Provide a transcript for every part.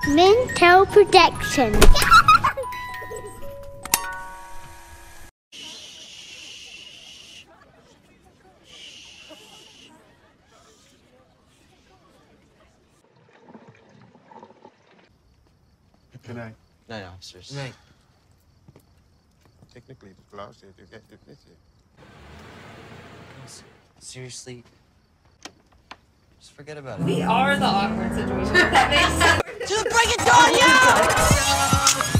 Mental protection. Good night. Night, officers. Good night. Technically, the clause said you get dismissed. Seriously? Just forget about it. We are the awkward situation. That makes sense. Just break it down, yeah! So,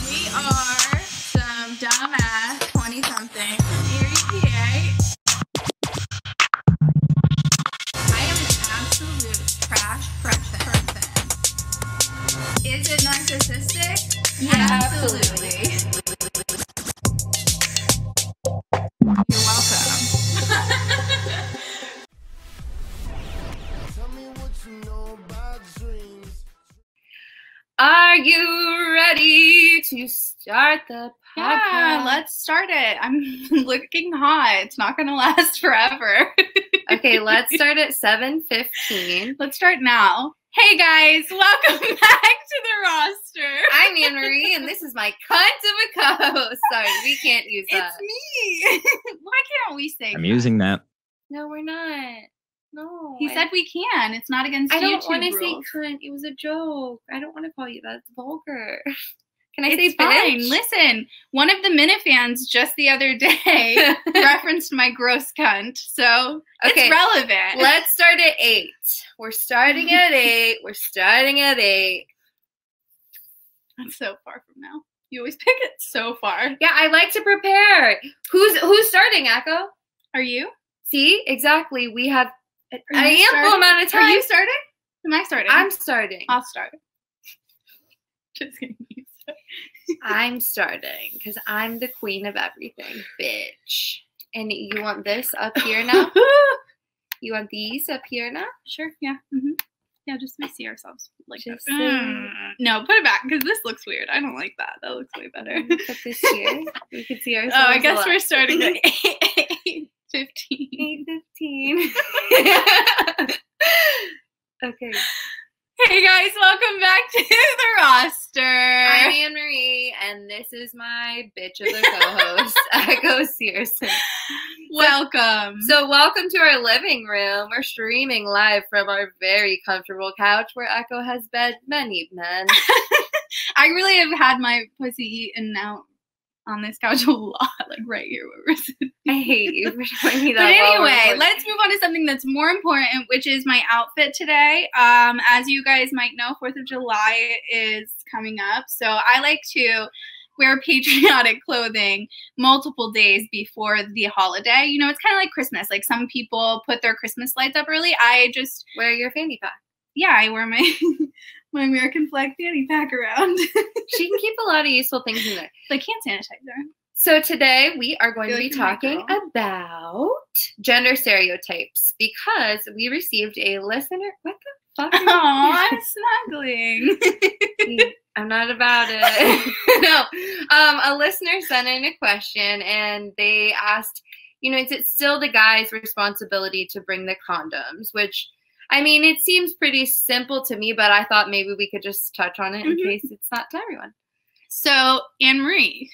we are some dumbass 20-something EPA. I am an absolute trash person. Is it narcissistic? Yeah, absolutely. You're welcome. Are you ready to start the podcast? Yeah, let's start it. I'm looking hot. It's not going to last forever. Okay, let's start at 7:15. Let's start now. Hey guys, welcome back to the roster. I'm Annmarie, and this is my cunt of a co-host. Sorry, we can't use that. It's me. Why can't we say I'm using that. No, we're not. No. He said we can. It's not against I don't YouTube want to say rules. cunt. It was a joke. I don't want to call you that. It's vulgar. Can I It's say fine. bitch? Listen, one of the Minifans just the other day referenced my gross cunt, so Okay, it's relevant. Let's start at 8. We're starting at 8. We're starting at 8. That's so far from now. You always pick it so far. Yeah, I like to prepare. Who's starting, Echo? Are you? See, exactly. We have an Are you ample starting? amount of time. Are you starting? Am I starting? I'm starting. I'll start. Just kidding. I'm starting because I'm the queen of everything, bitch. And you want this up here now? You want these up here now? Sure. Yeah. Mm-hmm. Yeah. Just we see ourselves like Just that. so- No, put it back because this looks weird. I don't like that. That looks way better. Put this here. We can see ourselves. Oh, I guess a lot. we're starting at 8:15. 8:15. Okay. Hey guys, welcome back to the roster. I'm Annmarie, and this is my bitch of the co-host, Echo Searson. Welcome. So welcome to our living room. We're streaming live from our very comfortable couch where Echo has bed many men. I really have had my pussy eaten out on this couch a lot, like right here where we're sitting. I hate you for showing me But that. while we're anyway, recording. let's move on to something that's more important, which is my outfit today. As you guys might know, 4th of July is coming up. So I like to wear patriotic clothing multiple days before the holiday. You know, it's kind of like Christmas. Like some people put their Christmas lights up early. I just, wear your fanny pack. yeah, I wear my my American flag fanny pack around. She can keep a lot of useful things in there. Like hand sanitizer. So today we are going to Feel be like you're my talking girl. about gender stereotypes because we received a listener. What the fuck? are you- Oh, I'm snuggling. I'm not about it. No. A listener sent in a question and they asked, you know, is it still the guy's responsibility to bring the condoms? Which, I mean, it seems pretty simple to me, but I thought maybe we could just touch on it in case it's not to everyone. So, Annmarie,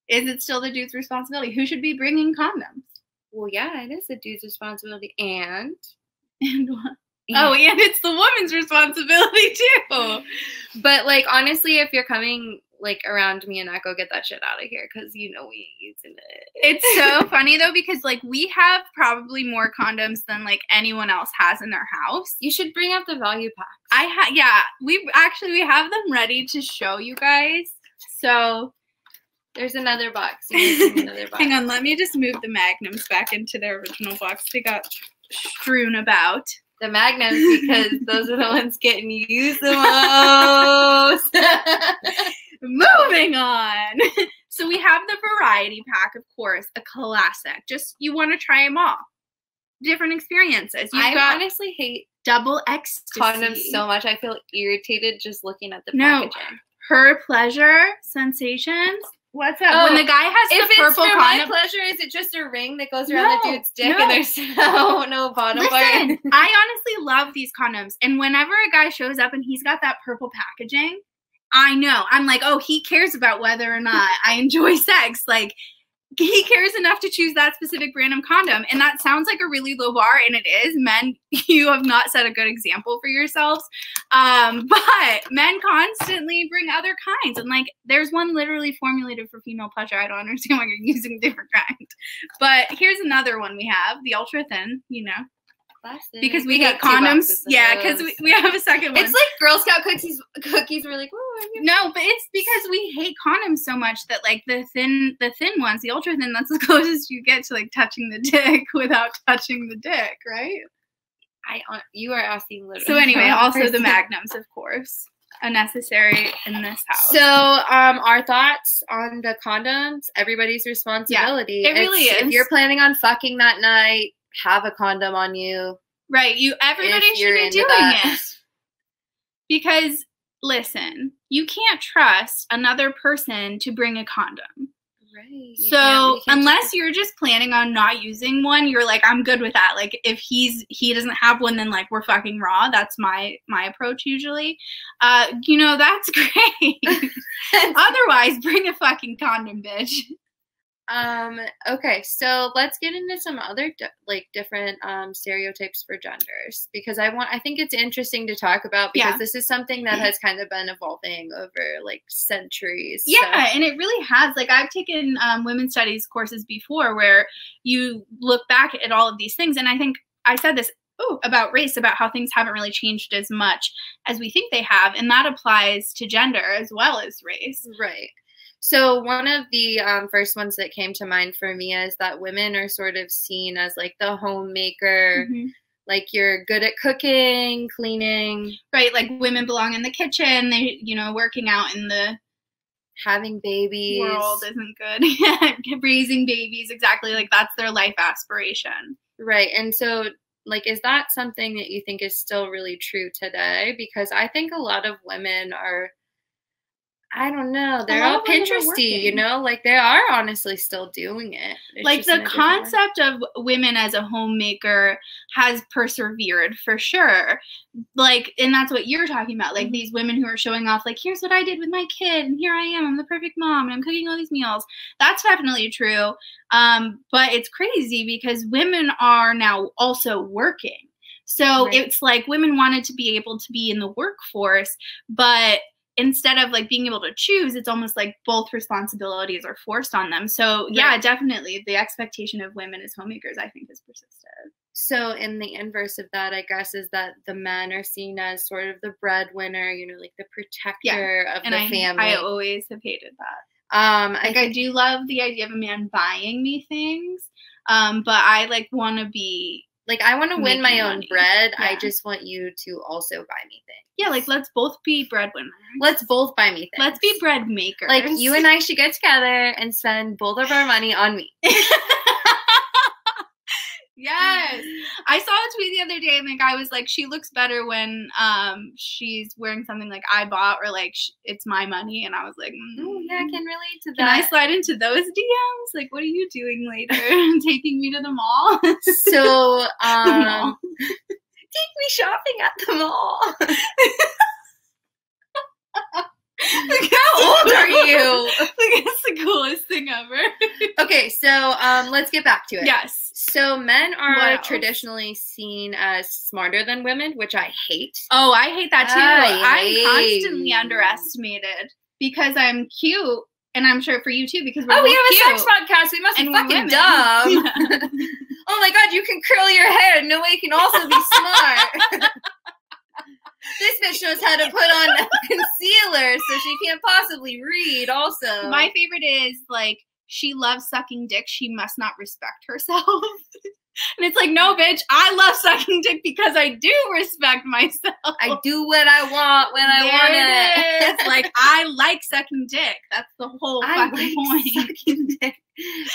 is it still the dude's responsibility? Who should be bringing condoms? Well, yeah, it is a dude's responsibility. And What? Oh, and it's the woman's responsibility too. But like honestly, if you're coming like around me and Echo, get that shit out of here because you know we ain't using it. It's so funny though because like we have probably more condoms than like anyone else has in their house. You should bring up the value pack. We have them ready to show you guys. So There's another box. You need to bring another box. hang on, let me just move the magnums back into their original box. They got strewn about. The magnums because those are the ones getting used the most. Moving on. So we have the variety pack, of course, a classic. Just you want to try them all. Different experiences. You've I got honestly hate double ecstasy. condoms so much. I feel irritated just looking at the No. packaging. Her pleasure sensations. What's up? When the guy has if the purple it's for condom. my pleasure, is it just a ring that goes around the dude's dick no. and there's no bottom part? Listen, I honestly love these condoms. And whenever a guy shows up and he's got that purple packaging, I know. I'm like, oh, he cares about whether or not I enjoy sex. Like, he cares enough to choose that specific brand of condom. And that sounds like a really low bar, and it is. Men, you have not set a good example for yourselves. But men constantly bring other kinds. And, like, there's one literally formulated for female pleasure. I don't understand why you're using a different kind. But here's another one we have, the ultra thin, you know. Classic. Because we hate condoms. Yeah, because we have a second one. It's like Girl Scout cookies were like, oh, no, but it's because we hate condoms so much that like the thin ones, the ultra thin, that's as closest you get to like touching the dick without touching the dick, right? You are asking literally. So anyway, also the magnums, of course, unnecessary in this house. So our thoughts on the condoms, everybody's responsibility. Yeah, it really is. If you're planning on fucking that night, have a condom on you. Right. Everybody should be doing it. Because listen, you can't trust another person to bring a condom. Right. So unless you're just planning on not using one, you're like, I'm good with that. Like if he doesn't have one, then like we're fucking raw. That's my approach usually. You know, that's great. Otherwise, bring a fucking condom, bitch. Okay, so let's get into some other different stereotypes for genders, because I think it's interesting to talk about, because this is something that has kind of been evolving over like centuries. Yeah, so. And it really has. Like I've taken women's studies courses before where you look back at all of these things, and I think I said this about race, about how things haven't really changed as much as we think they have, and that applies to gender as well as race. Right. So one of the first ones that came to mind for me is that women are sort of seen as like the homemaker, like you're good at cooking, cleaning. Right, like women belong in the kitchen. They, you know, working out in the having babies. World isn't good. Raising babies, exactly. Like that's their life aspiration. Right, and so like, is that something that you think is still really true today? Because I think a lot of women are, I don't know, they're all Pinteresty, you know, like they are honestly still doing it. It's like the concept of women as a homemaker has persevered for sure. Like, and that's what you're talking about. Like these women who are showing off, like, here's what I did with my kid, and here I am, I'm the perfect mom, and I'm cooking all these meals. That's definitely true. But it's crazy because women are now also working. So it's like women wanted to be able to be in the workforce, but instead of like being able to choose, it's almost like both responsibilities are forced on them. So yeah, definitely the expectation of women as homemakers, I think, has persisted. So in the inverse of that, I guess, is that the men are seen as sort of the breadwinner, you know, like the protector of the family. I always have hated that. Like I do love the idea of a man buying me things, but I like want to be like, I want to win my own bread. Yeah. I just want you to also buy me things. Yeah, like let's both be breadwinners. Let's both buy me things. Let's be bread makers. Like you and I should get together and spend both of our money on me. Yes. I saw a tweet the other day and the guy was like, she looks better when she's wearing something like I bought, or like it's my money. And I was like, oh yeah, I can relate to that. Can I slide into those DMs? Like, what are you doing later? Taking me to the mall? So, the mall. Take me shopping at the mall. Like, how old are you? Like, it's the coolest thing ever. Okay, so let's get back to it. Yes. So men are traditionally seen as smarter than women, which I hate. Oh, I hate that too. I'm constantly underestimated because I'm cute, and I'm sure for you too, because we're we have cute. a sex podcast. We must be fucking dumb. Yeah. Oh my god, you can curl your hair. No way you can also be smart. This bitch knows how to put on concealer, so she can't possibly read also. My favorite is, like, she loves sucking dick. She must not respect herself. And it's like, no, bitch, I love sucking dick because I do respect myself. I do what I want when I want it. It's like, I like sucking dick. That's the whole fucking point. Sucking dick.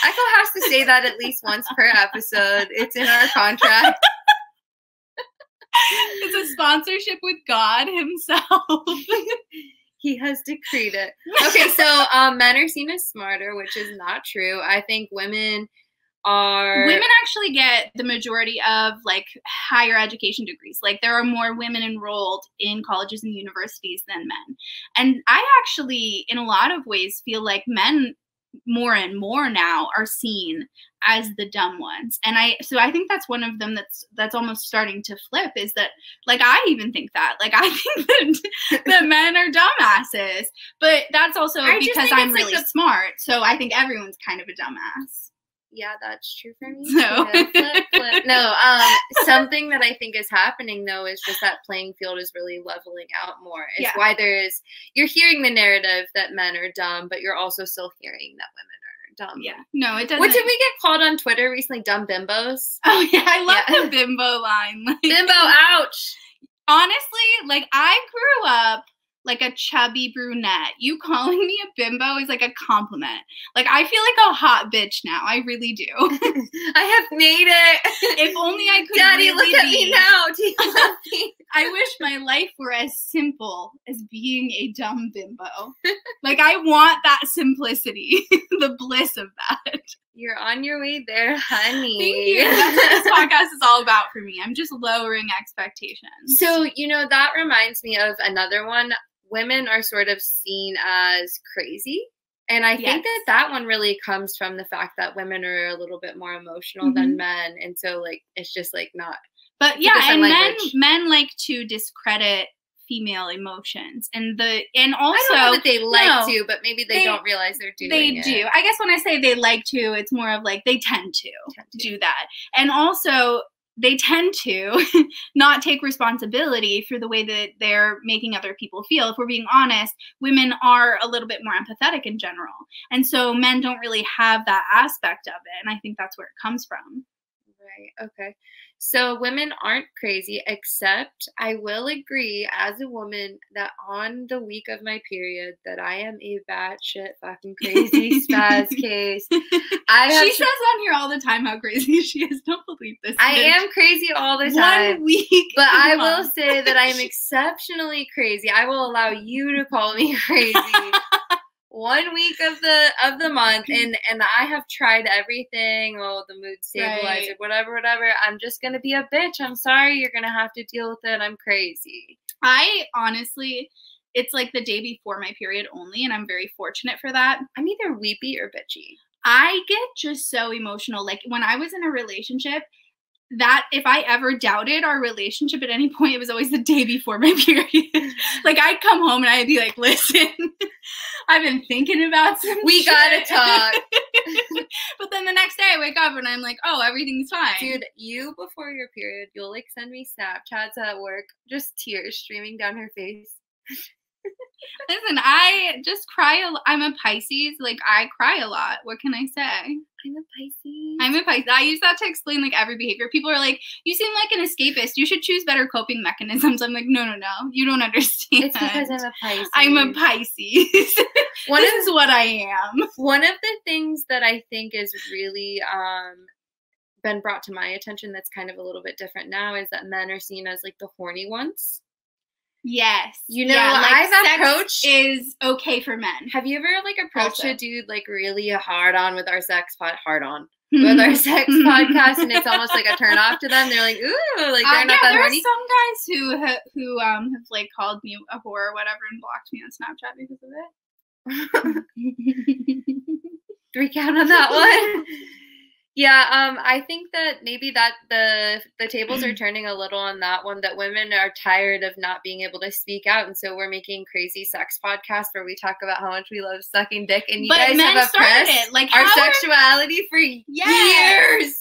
Echo has to say that at least once per episode. It's in our contract. It's a sponsorship with God himself. He has decreed it. Okay, so men are seen as smarter, which is not true. I think women actually get the majority of like higher education degrees. Like there are more women enrolled in colleges and universities than men. And I actually, in a lot of ways, feel like men more and more now are seen as the dumb ones. And I think that's one of them that's almost starting to flip, is that like I even think that. Like I think that men are dumbasses. But that's also because I'm really smart. So I think everyone's kind of a dumbass. Yeah, that's true for me. So. Yeah, flip. No, something that I think is happening though is just that playing field is really leveling out more. It's why you're hearing the narrative that men are dumb, but you're also still hearing that women are dumb. Yeah. No, it doesn't. What did we get called on Twitter recently? Dumb bimbos? Oh yeah, I love the bimbo line. Like, bimbo, ouch. Honestly, like I grew up like a chubby brunette. You calling me a bimbo is like a compliment. Like I feel like a hot bitch now. I really do. I have made it. If only I could. Daddy, really look at me now. Do you love me? I wish my life were as simple as being a dumb bimbo. Like I want that simplicity, the bliss of that. You're on your way there, honey. Thank you. That's what this podcast is all about for me. I'm just lowering expectations. So, that reminds me of another one. Women are sort of seen as crazy. And I think that one really comes from the fact that women are a little bit more emotional than men. And so, like, it's just, like, not. But, yeah, and men like to discredit female emotions. And also. I don't know that they like to, but maybe they don't realize they're doing it. They do. I guess when I say they like to, it's more of, like, they tend to do that. And also, they tend to not take responsibility for the way that they're making other people feel. If we're being honest, women are a little bit more empathetic in general. And so men don't really have that aspect of it. And I think that's where it comes from. Right. Okay. So women aren't crazy, except I will agree as a woman that on the week of my period that I am a batshit fucking crazy spaz case. She says on here all the time how crazy she is. Don't believe this. I am crazy all the time. 1 week. But I will say that I am exceptionally crazy. I will allow you to call me crazy. 1 week of the month, and I have tried everything, the mood stabilizer, whatever. I'm just gonna be a bitch. I'm sorry, you're gonna have to deal with it. I'm crazy. I honestly, it's like the day before my period only, and I'm very fortunate for that. I'm either weepy or bitchy. I get just so emotional. Like when I was in a relationship, that if I ever doubted our relationship at any point, it was always the day before my period. Like I'd come home and I'd be like, listen, I've been thinking about some We shit. Gotta talk. But then the next day I wake up and I'm like, oh, everything's fine. Dude, you before your period, you'll like send me Snapchats at work, just tears streaming down her face. Listen, I just cry I'm a Pisces. Like, I cry a lot. What can I say? I'm a Pisces. I use that to explain, like, every behavior. People are like, you seem like an escapist. You should choose better coping mechanisms. I'm like, no. You don't understand. It's because I'm a Pisces. I'm a Pisces. This is what I am. One of the things that I think is really been brought to my attention that's kind of a little bit different now is that men are seen as, like, the horny ones. Yes. I've approached is okay for men. Have you ever like approached a dude like really hard on with our sex with our sex podcast, and it's almost like a turn off to them? They're like, ooh, like they're not that horny. There are some guys who have like called me a whore or whatever and blocked me on Snapchat because of it. 3 count on that one. Yeah, I think that maybe that the tables are turning a little on that one, that women are tired of not being able to speak out, and so we're making crazy sex podcasts where we talk about how much we love sucking dick, and you guys have oppressed our sexuality for years.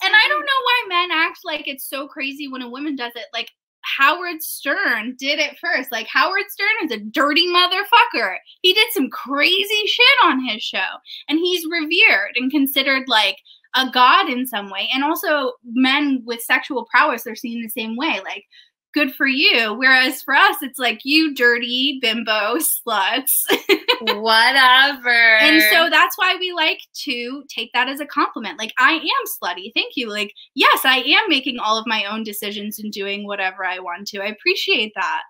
And I don't know why men act like it's so crazy when a woman does it. Like, Howard Stern did it first. Like, Howard Stern is a dirty motherfucker. He did some crazy shit on his show, and he's revered and considered like a god in some way. And also men with sexual prowess, they're seen the same way. Like, good for you. Whereas for us, it's like, you dirty bimbo sluts. Whatever. And so that's why we like to take that as a compliment. Like, I am slutty. Thank you. Like, yes, I am making all of my own decisions and doing whatever I want to. I appreciate that.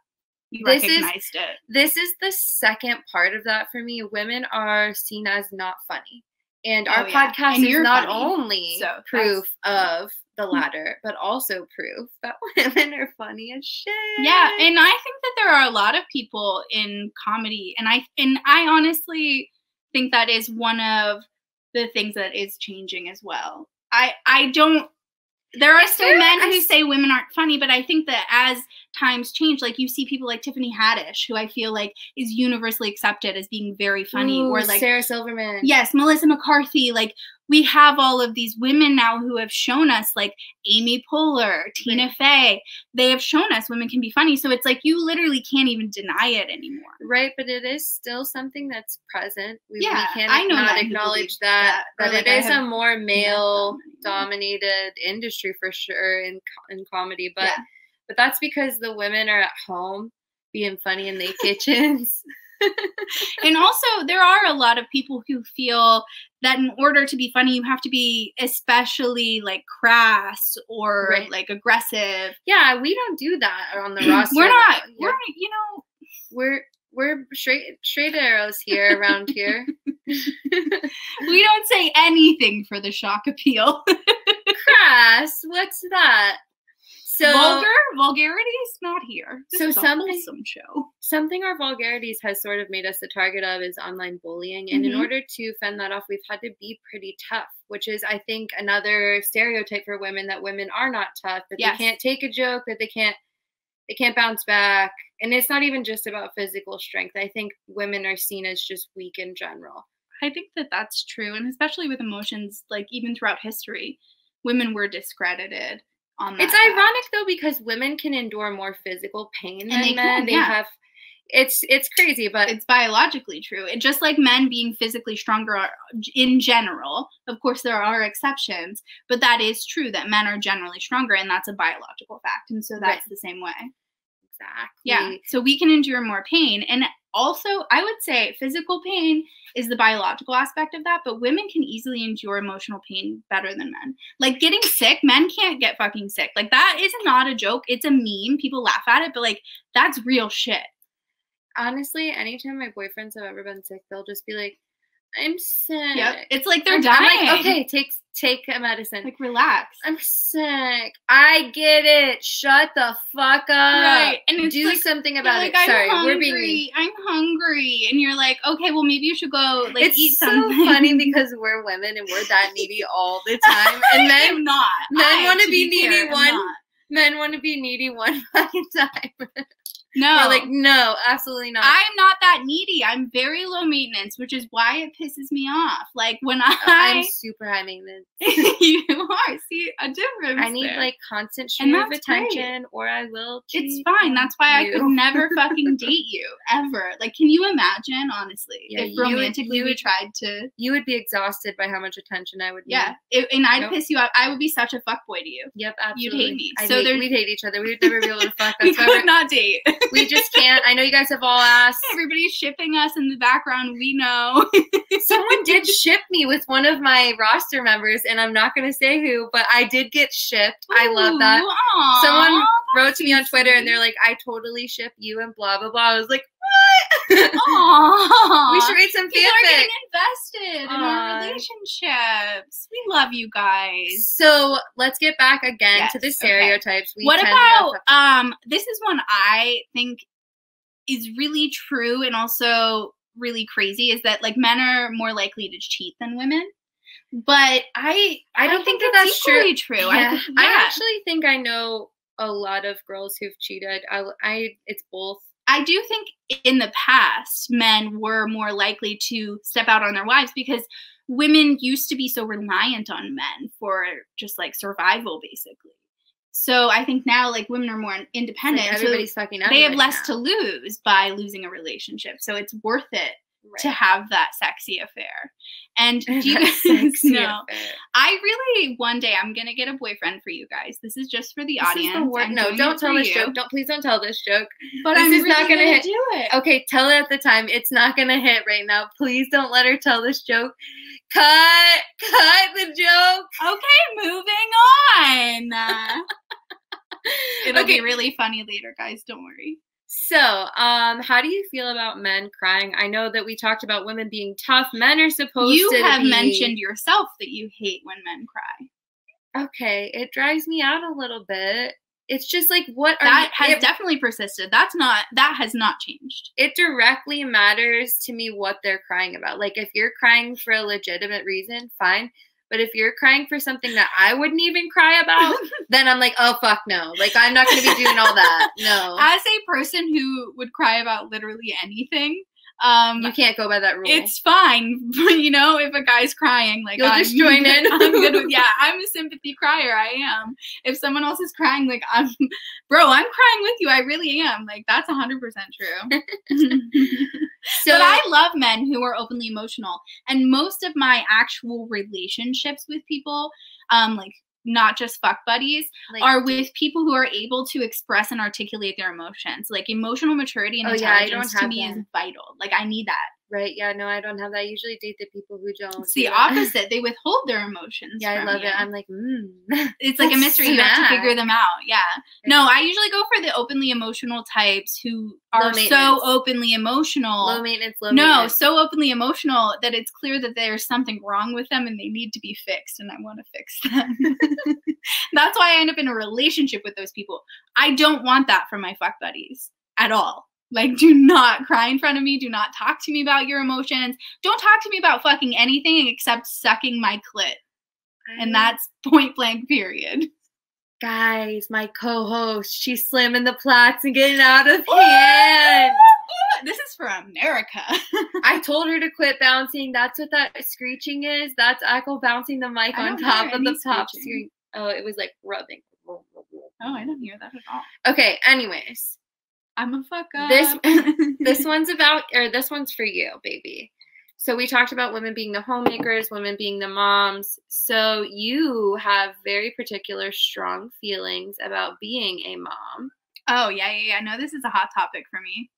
you This recognized it. This is the second part of that for me. Women are seen as not funny. And our podcast And is you're not funny, only so proof of the latter, but also proof that women are funny as shit. Yeah, and I think that there are a lot of people in comedy, and I honestly think that is one of the things that is changing as well. I don't. There are still men who say women aren't funny, but I think that as times change, like you see people like Tiffany Haddish, who I feel like is universally accepted as being very funny, Ooh, or like Sarah Silverman. Yes, Melissa McCarthy. Like we have all of these women now who have shown us, like Amy Poehler, Tina Fey. They have shown us women can be funny. So it's like you literally can't even deny it anymore. Right, but it is still something that's present. We Yeah, can't I know not men who acknowledge believe that or, it like, I is a have more met them male-dominated industry for sure in comedy. But but that's because the women are at home being funny in their kitchens. And also, there are a lot of people who feel that in order to be funny, you have to be especially like crass or like aggressive. Yeah, we don't do that on the roster. We're not. Though. We're straight arrows here around here. We don't say anything for the shock appeal. Crass, what's that? So vulgarity's not here. This is a wholesome show. Something our vulgarities has sort of made us the target of is online bullying, and in order to fend that off, we've had to be pretty tough, which is, I think, another stereotype for women, that women are not tough, that they can't take a joke, that they can't bounce back, and it's not even just about physical strength. I think women are seen as just weak in general. I think that that's true, and especially with emotions, like even throughout history, women were discredited. It's ironic though, because women can endure more physical pain than men. They have, it's crazy, but it's biologically true. It just like men being physically stronger in general. Of course, there are exceptions, but that is true that men are generally stronger, and that's a biological fact. And so that's the same way. Exactly. Yeah. So we can endure more pain, and also I would say physical pain is the biological aspect of that, but women can easily endure emotional pain better than men. Like getting sick, men can't get fucking sick. Like that is not a joke. It's a meme. People laugh at it, but like that's real shit. Honestly, anytime my boyfriends have ever been sick, they'll just be like, I'm sick. Yep. It's like they're dying. I'm like, okay, take a medicine. Like relax. I'm sick. I get it. Shut the fuck up. Right. And it's do like, something about like, it. Sorry, hungry, we're being mean. I'm hungry. And you're like, okay, well maybe you should go like eat something. It's so funny because we're women and we're that needy all the time. And men want to be needy Men want to be needy one fucking time. No. We're like, no, absolutely not. I'm not that needy. I'm very low maintenance, which is why it pisses me off. Like when I'm super high maintenance. You are. See, a difference. I need like constant stream of attention, or I will cheat. It's fine. That's why I could never fucking date you ever. Like, can you imagine, honestly, if romantically we tried to? You would be exhausted by how much attention I would need. Yeah, and I'd piss you off. I would be such a fuckboy to you. Yep, absolutely. You'd hate me. We'd hate each other. We would never be able to fuck. We could not date. We just can't. I know you guys have all asked. Everybody's shipping us in the background. We know. Someone did ship me with one of my roster members, and I'm not going to say who, but I did get shipped. Ooh, I love that. Aw, someone wrote to me on Twitter, and they're like, I totally ship you and blah, blah, blah. I was like, what? Aww. We should read some fanfic. People are getting invested in our relationships. We love you guys. So let's get back again to the stereotypes. Okay. What about this is one I think is really true and also really crazy, is that like men are more likely to cheat than women. But I don't think that's true. Yeah. I actually think I know a lot of girls who've cheated. It's both. I do think in the past, men were more likely to step out on their wives because women used to be so reliant on men for just like survival, basically. So I think now like women are more independent. Like everybody's fucking out. They have less to lose by losing a relationship. So it's worth it to have that sexy affair. And do you guys know? I really, one day I'm going to get a boyfriend for you guys. This is just for the audience. No, don't tell this joke. Please don't tell this joke. But this is really not going to hit. Do it. Okay, tell it at the time. It's not going to hit right now. Please don't let her tell this joke. Cut the joke. Okay, moving on. It'll be really funny later, guys. Don't worry. So, how do you feel about men crying? I know that we talked about women being tough. Men are supposed to You have be... mentioned yourself that you hate when men cry. Okay, it drives me out a little bit. It's just like, what are that has definitely persisted. That has not changed. It directly matters to me what they're crying about. Like, if you're crying for a legitimate reason, fine. But if you're crying for something that I wouldn't even cry about, then I'm like, oh, fuck no. Like, I'm not going to be doing all that. No. As a person who would cry about literally anything, you can't go by that rule. It's fine, you know, if a guy's crying, like, you'll just join in. I'm good with, yeah, I'm a sympathy crier. I am. If someone else is crying, like, I'm crying with you. I really am. Like, that's 100% true. But I love men who are openly emotional, and most of my actual relationships with people, like, not just fuck buddies, like, are with people who are able to express and articulate their emotions. Like, emotional maturity and intelligence to me is vital. Like, I need that. Right. Yeah, no, I don't have that. I usually date the people who don't. It's the opposite. They withhold their emotions. Yeah, I love it. I'm like, It's like a mystery. You have to figure them out. Yeah. No, I usually go for the openly emotional types who are so openly emotional. Low maintenance, low maintenance. So openly emotional that it's clear that there's something wrong with them and they need to be fixed, and I want to fix them. That's why I end up in a relationship with those people. I don't want that from my fuck buddies at all. Like, do not cry in front of me. Do not talk to me about your emotions. Don't talk to me about fucking anything except sucking my clit. And that's point blank, period. Guys, my co-host, she's slamming the plats and getting out of hand. This is for America. I told her to quit bouncing. That's what that screeching is. That's Echo bouncing the mic on top of the pop screen. Oh, it was like rubbing. Oh, I don't hear that at all. Okay, anyways. I'm a fuck up. This one's for you, baby. So we talked about women being the homemakers, women being the moms. So you have very particular strong feelings about being a mom. Oh, yeah. No, this is a hot topic for me.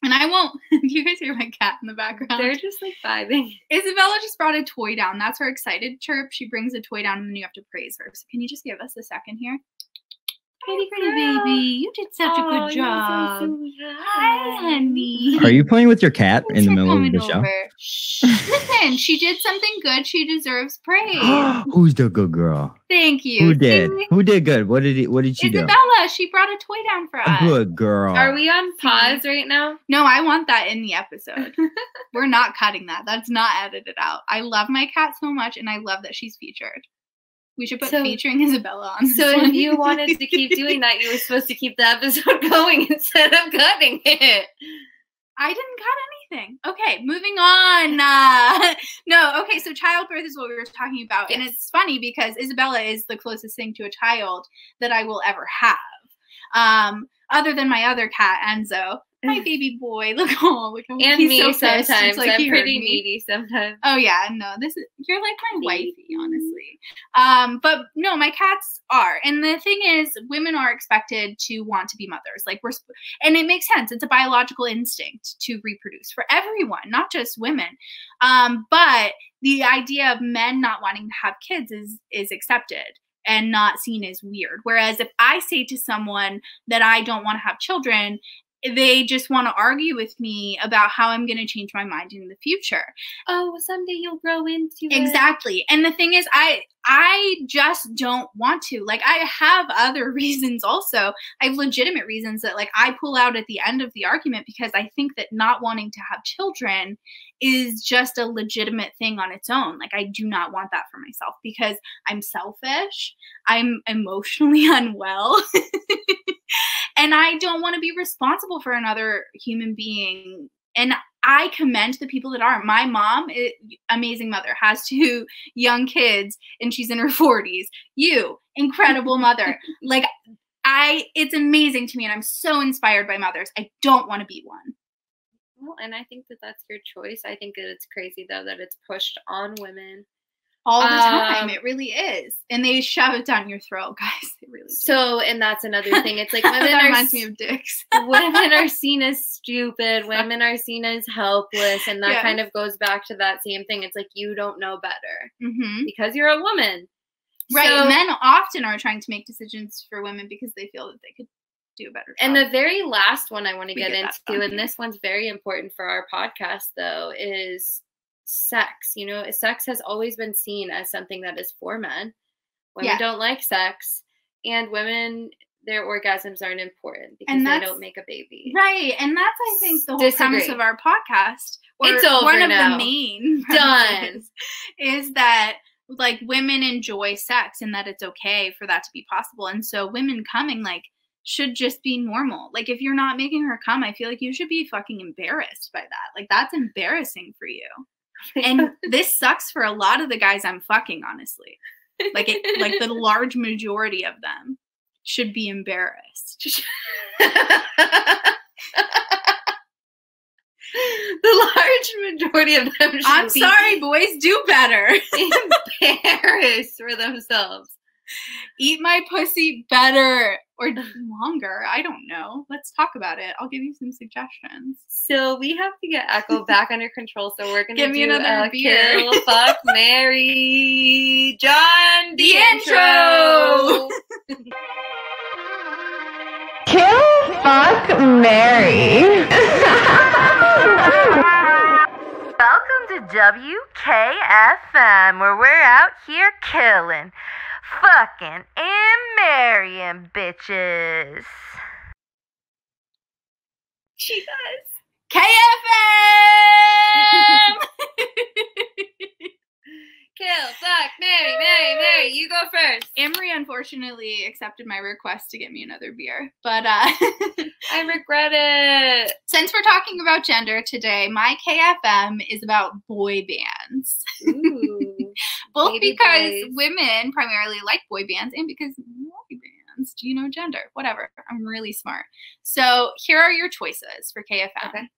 And I won't, do you guys hear my cat in the background? They're just like vibing. Isabella just brought a toy down. That's her excited chirp. She brings a toy down and then you have to praise her. So can you just give us a second here? Pretty baby, you did such a good job. So hi, honey. Are you playing with your cat in the middle of the show? Listen, she did something good. She deserves praise. Who's the good girl? Thank you. Who did? Who did good? What did she do? Isabella. She brought a toy down for us. Good girl. Are we on pause right now? No, I want that in the episode. We're not cutting that. That's not edited out. I love my cat so much, and I love that she's featured. We should put featuring Isabella on. So if you wanted to keep doing that, you were supposed to keep the episode going instead of cutting it. I didn't cut anything. Okay, moving on. No, okay, so childbirth is what we were talking about. Yes. And it's funny because Isabella is the closest thing to a child that I will ever have. Other than my other cat, Enzo. My baby boy, look how and he's me so sometimes. Like I'm pretty needy sometimes. Oh yeah, no, you're like my wifey, honestly. But no, my cats are, and the thing is, women are expected to want to be mothers. Like and it makes sense. It's a biological instinct to reproduce for everyone, not just women. But the idea of men not wanting to have kids is accepted and not seen as weird. Whereas if I say to someone that I don't want to have children, they just want to argue with me about how I'm going to change my mind in the future. Oh, someday you'll grow into it. Exactly. And the thing is, I just don't want to. Like, I have other reasons also. I have legitimate reasons that, like, I pull out at the end of the argument because I think that not wanting to have children is just a legitimate thing on its own. Like, I do not want that for myself because I'm selfish. I'm emotionally unwell. And I don't want to be responsible for another human being. And I commend the people that are. My mom, amazing mother, has 2 young kids and she's in her 40s. You, incredible mother. Like, it's amazing to me and I'm so inspired by mothers. I don't want to be one. Well, and I think that that's your choice. I think that it's crazy, though, that it's pushed on women. All the time. It really is. And they shove it down your throat, guys. They really do. So, and that's another thing. It's like women that reminds me of dicks. Women are seen as stupid. Women are seen as helpless. And that kind of goes back to that same thing. It's like, you don't know better because you're a woman. Right. So, men often are trying to make decisions for women because they feel that they could do a better job. And the very last one I want to get that into, done. and this one's very important for our podcast, though, is sex. You know, sex has always been seen as something that is for men. Women don't like sex, and women, their orgasms aren't important because they don't make a baby. Right, and that's, I think, the whole premise of our podcast. Or it's over one now. Of the main Done. Is that, like, women enjoy sex and that it's okay for that to be possible. And so women coming, like, should just be normal. Like, if you're not making her come, I feel like you should be fucking embarrassed by that. Like, that's embarrassing for you. And this sucks for a lot of the guys I'm fucking, honestly. Like, like the large majority of them should be embarrassed. The large majority of them should I'm sorry, boys, do better. Embarrassed for themselves. Eat my pussy better or longer. I don't know. Let's talk about it. I'll give you some suggestions. So we have to get Echo back under control. So we're going to do another beer. Kill, Fuck, Marry, John, the intro. Kill, fuck, marry. Welcome to WKFM, where we're out here killing, fucking, and marrying bitches. She does. KFM! Kill, fuck, marry, marry, marry. You go first. Annmarie unfortunately accepted my request to get me another beer, but I regret it. Since we're talking about gender today, my KFM is about boy bands. Ooh, both because boys. women primarily like boy bands and because boy bands, do you know gender? Whatever. I'm really smart. So here are your choices for KFM. Okay.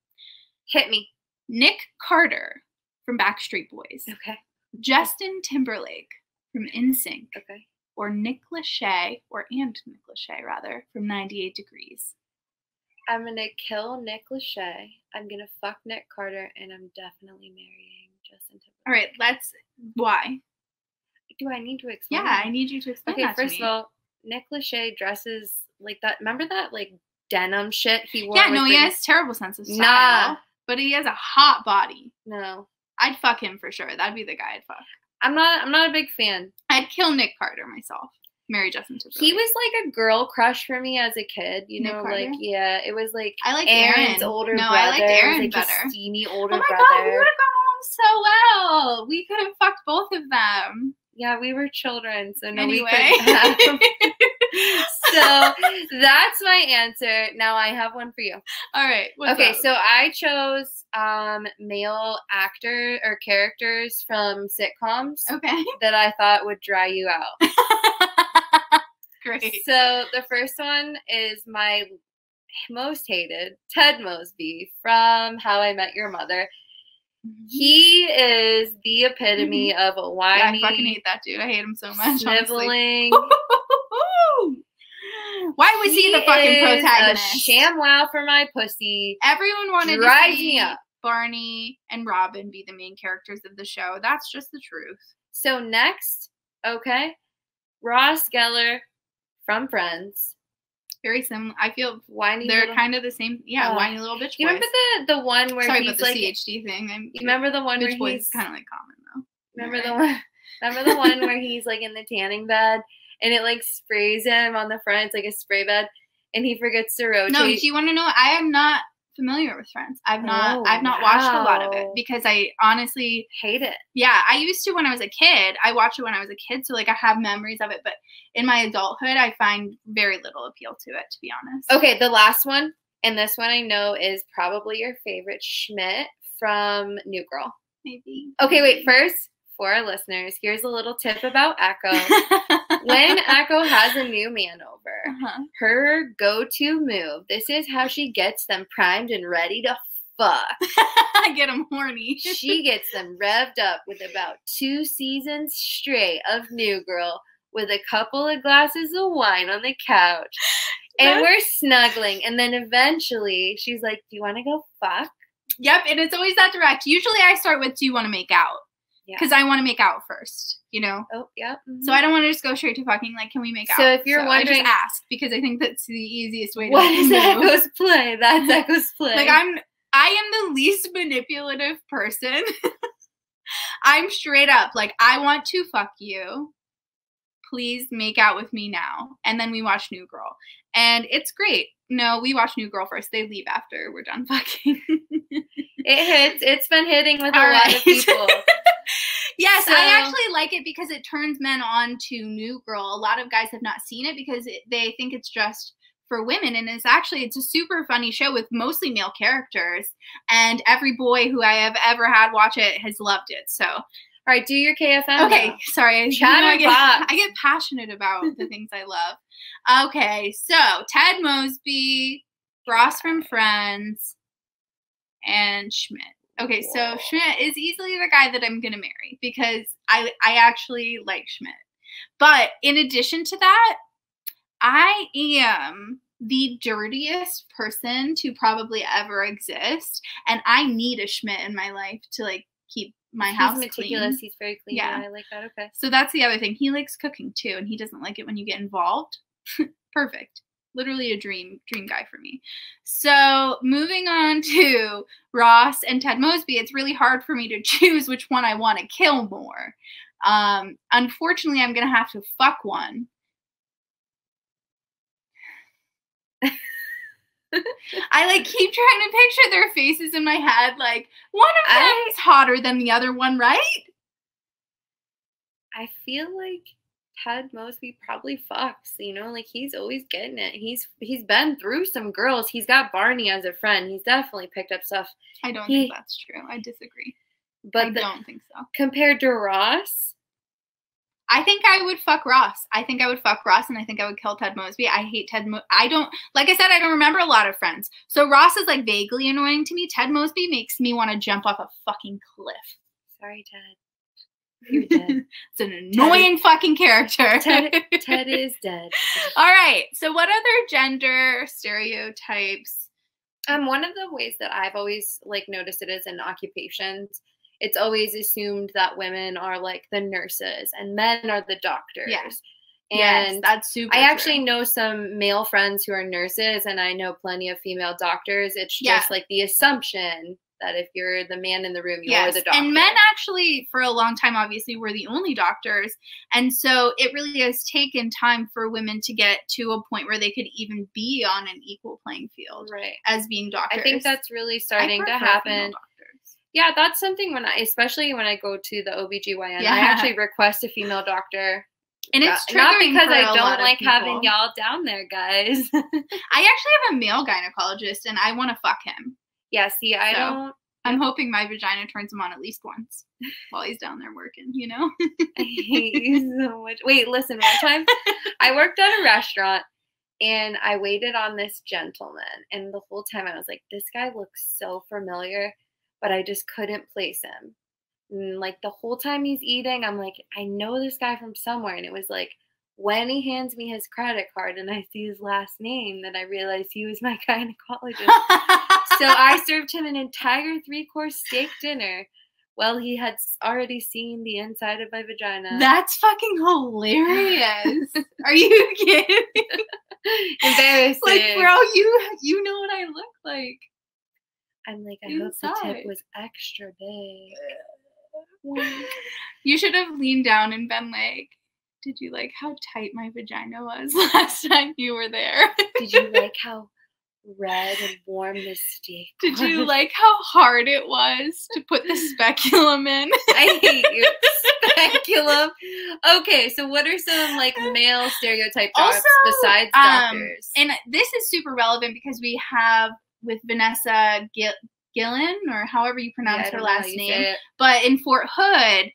Hit me. Nick Carter from Backstreet Boys. Okay. Justin Timberlake from NSYNC. Okay. Or Nick Lachey, Nick Lachey rather, from 98 Degrees. I'm going to kill Nick Lachey. I'm going to fuck Nick Carter, and I'm definitely marrying Justin Timberlake. All right, why? Do I need to explain? Yeah, I need you to explain that to me. First of all, Nick Lachey dresses like that. Remember that, like, denim shit he wore? Yeah, no, he has terrible sense of style. Nah. But he has a hot body. No. I'd fuck him for sure. That'd be the guy I'd fuck. I'm not a big fan. I'd kill Nick Carter myself. Marry Justin Timberlake. He was like a girl crush for me as a kid. You know, like, yeah, it was like I like Aaron's Aaron. older no, brother. I liked Aaron like better. His steamy older oh my brother. God, we would have gone along so well. We could have fucked both of them. Yeah, we were children, so no, anyway. we could have. So that's my answer. Now I have one for you. All right. Okay, so I chose male actor or characters from sitcoms. Okay. That I thought would dry you out. Great. So the first one is my most hated, Ted Mosby from How I Met Your Mother. He is the epitome of a whiny. Yeah, I fucking hate that dude. I hate him so much. Sniveling. Why was he the fucking protagonist? A ShamWow for my pussy. Everyone wanted Drives to see me up. Barney and Robin be the main characters of the show. That's just the truth. So next, okay, Ross Geller from Friends. Very similar. I feel whiny. They're kind of the same. Yeah, whiny little bitch boys. You remember the one where Sorry he's about the like CHD thing. You remember the one bitch where he's kind of like common though. Remember the one where he's like in the tanning bed and it like sprays him on the front. It's like a spray bed, and he forgets to rotate. No, do you want to know? I am not familiar with Friends. I've not watched a lot of it because I honestly hate it. Yeah, I used to when I was a kid. I watched it when I was a kid, so like I have memories of it. But in my adulthood, I find very little appeal to it, to be honest. Okay, the last one, and this one I know is probably your favorite, Schmidt from New Girl. Maybe. Okay, wait. First, for our listeners, here's a little tip about Echo. When Echo has a new man over, her go-to move, this is how she gets them primed and ready to fuck. I get them horny. She gets them revved up with about 2 seasons straight of New Girl with a couple of glasses of wine on the couch. And we're snuggling. And then eventually she's like, do you want to go fuck? Yep, and it's always that direct. Usually I start with, do you want to make out? Yeah. Because I want to make out first, you know? Oh, yeah. So I don't want to just go straight to fucking, like, can we make out? So if you're wondering, I just ask, because I think that's the easiest way to what is move. Echo's play? That's Echo's play. Like, I am the least manipulative person. I'm straight up, like, I want to fuck you. Please make out with me now. And then we watch New Girl. And it's great. No, we watch New Girl first. They leave after we're done fucking. It hits. It's been hitting with a lot of people. Yes, So, I actually like it because it turns men on to New Girl. A lot of guys have not seen it because they think it's just for women, and it's a super funny show with mostly male characters, and every boy who I have ever had watch it has loved it. So, all right, do your KFM. Okay, now. sorry. I get passionate about the things I love. Okay, so Ted Mosby, Ross from Friends, and Schmidt. Okay, so Schmidt is easily the guy that I'm gonna marry because I actually like Schmidt. But in addition to that, I am the dirtiest person to probably ever exist, and I need a Schmidt in my life to like keep my house meticulous. Clean. He's very clean. Yeah, I like that. Okay. So that's the other thing. He likes cooking too, and he doesn't like it when you get involved. Perfect. Literally a dream guy for me. So moving on to Ross and Ted Mosby, it's really hard for me to choose which one I want to kill more. Unfortunately, I'm gonna have to fuck one. I like keep trying to picture their faces in my head. Like one of them is hotter than the other one, right? I feel like Ted Mosby probably fucks, you know, like he's always getting it. He's been through some girls. He's got Barney as a friend. He's definitely picked up stuff. I don't think that's true. I disagree. But I don't think so. Compared to Ross, I think I would fuck Ross. I think I would fuck Ross, and I think I would kill Ted Mosby. I hate Ted Mosby. I don't remember a lot of Friends. So Ross is like vaguely annoying to me. Ted Mosby makes me want to jump off a fucking cliff. Sorry, Ted. You're dead. It's an annoying fucking character. Ted is dead. All right. So what other gender stereotypes? One of the ways that I've always like noticed it is in occupations. It's always assumed that women are like the nurses and men are the doctors. Yeah. And yes, that's super I actually true. know some male friends who are nurses, and I know plenty of female doctors. It's just like the assumption that if you're the man in the room, you're the doctor. And men actually, for a long time, obviously, were the only doctors. And so it really has taken time for women to get to a point where they could even be on an equal playing field as being doctors. I think that's really starting to happen. Yeah, that's something especially when I go to the OBGYN, I actually request a female doctor. And it's not because I don't like people. having y'all down there, guys. I actually have a male gynecologist, and I want to fuck him. Yeah, see, I'm hoping my vagina turns him on at least once while he's down there working, you know? I hate you so much. Wait, listen, one time I worked at a restaurant and I waited on this gentleman, and the whole time I was like, this guy looks so familiar, but I just couldn't place him. And like the whole time he's eating, I'm like, I know this guy from somewhere. And it was like when he hands me his credit card and I see his last name, that I realized he was my gynecologist. So I served him an entire 3-course steak dinner while he had already seen the inside of my vagina. That's fucking hilarious. Are you kidding? Embarrassing. Like, bro, you know what I look like. I'm like, I hope the tip was extra big. You should have leaned down and been like, did you like how tight my vagina was last time you were there? Did you like how red and warm the steak was? Did you like how hard it was to put the speculum in? I hate you. Speculum. Okay, so what are some like male stereotype jobs besides doctors? And this is super relevant because we have with Vanessa Gillen, or however you pronounce her last name, but in Fort Hood,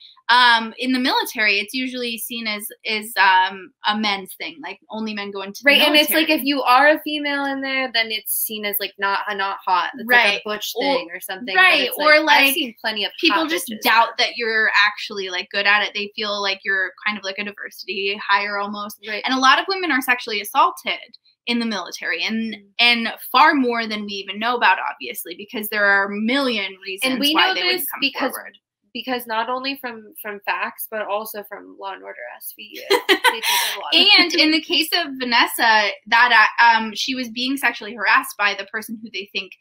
in the military, it's usually seen as a men's thing, like only men go into the military. And it's like if you are a female in there, then it's seen as like not hot, it's like a butch thing or something. Right, or like I've seen plenty of people just doubt that you're actually like good at it. They feel like you're kind of like a diversity hire almost, and a lot of women are sexually assaulted in the military, and far more than we even know about, obviously, because there are a million reasons and we why know they this wouldn't come because forward. because not only from facts, but also from Law and Order SVU. They did a lot of And in the case of Vanessa, that she was being sexually harassed by the person who they think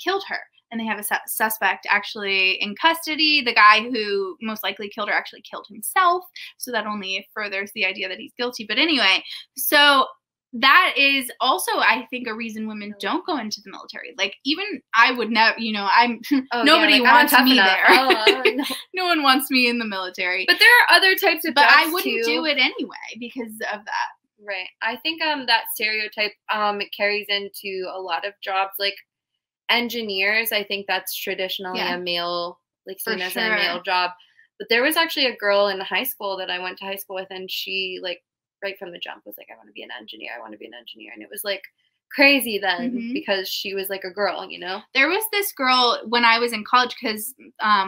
killed her. And they have a suspect actually in custody. The guy who most likely killed her actually killed himself. So that only furthers the idea that he's guilty. But anyway, so that is also, I think, a reason women don't go into the military. Like, even I would never, you know, nobody wants me there. No. No one wants me in the military. But there are other types of But jobs I wouldn't too. do it anyway because of that. Right. I think that stereotype it carries into a lot of jobs, like engineers. I think that's traditionally a male, like seen as a male job. But there was actually a girl in high school that I went to high school with, and she, like, right from the jump was like, I want to be an engineer. I want to be an engineer. And it was like crazy then because she was like a girl, you know? There was this girl when I was in college, because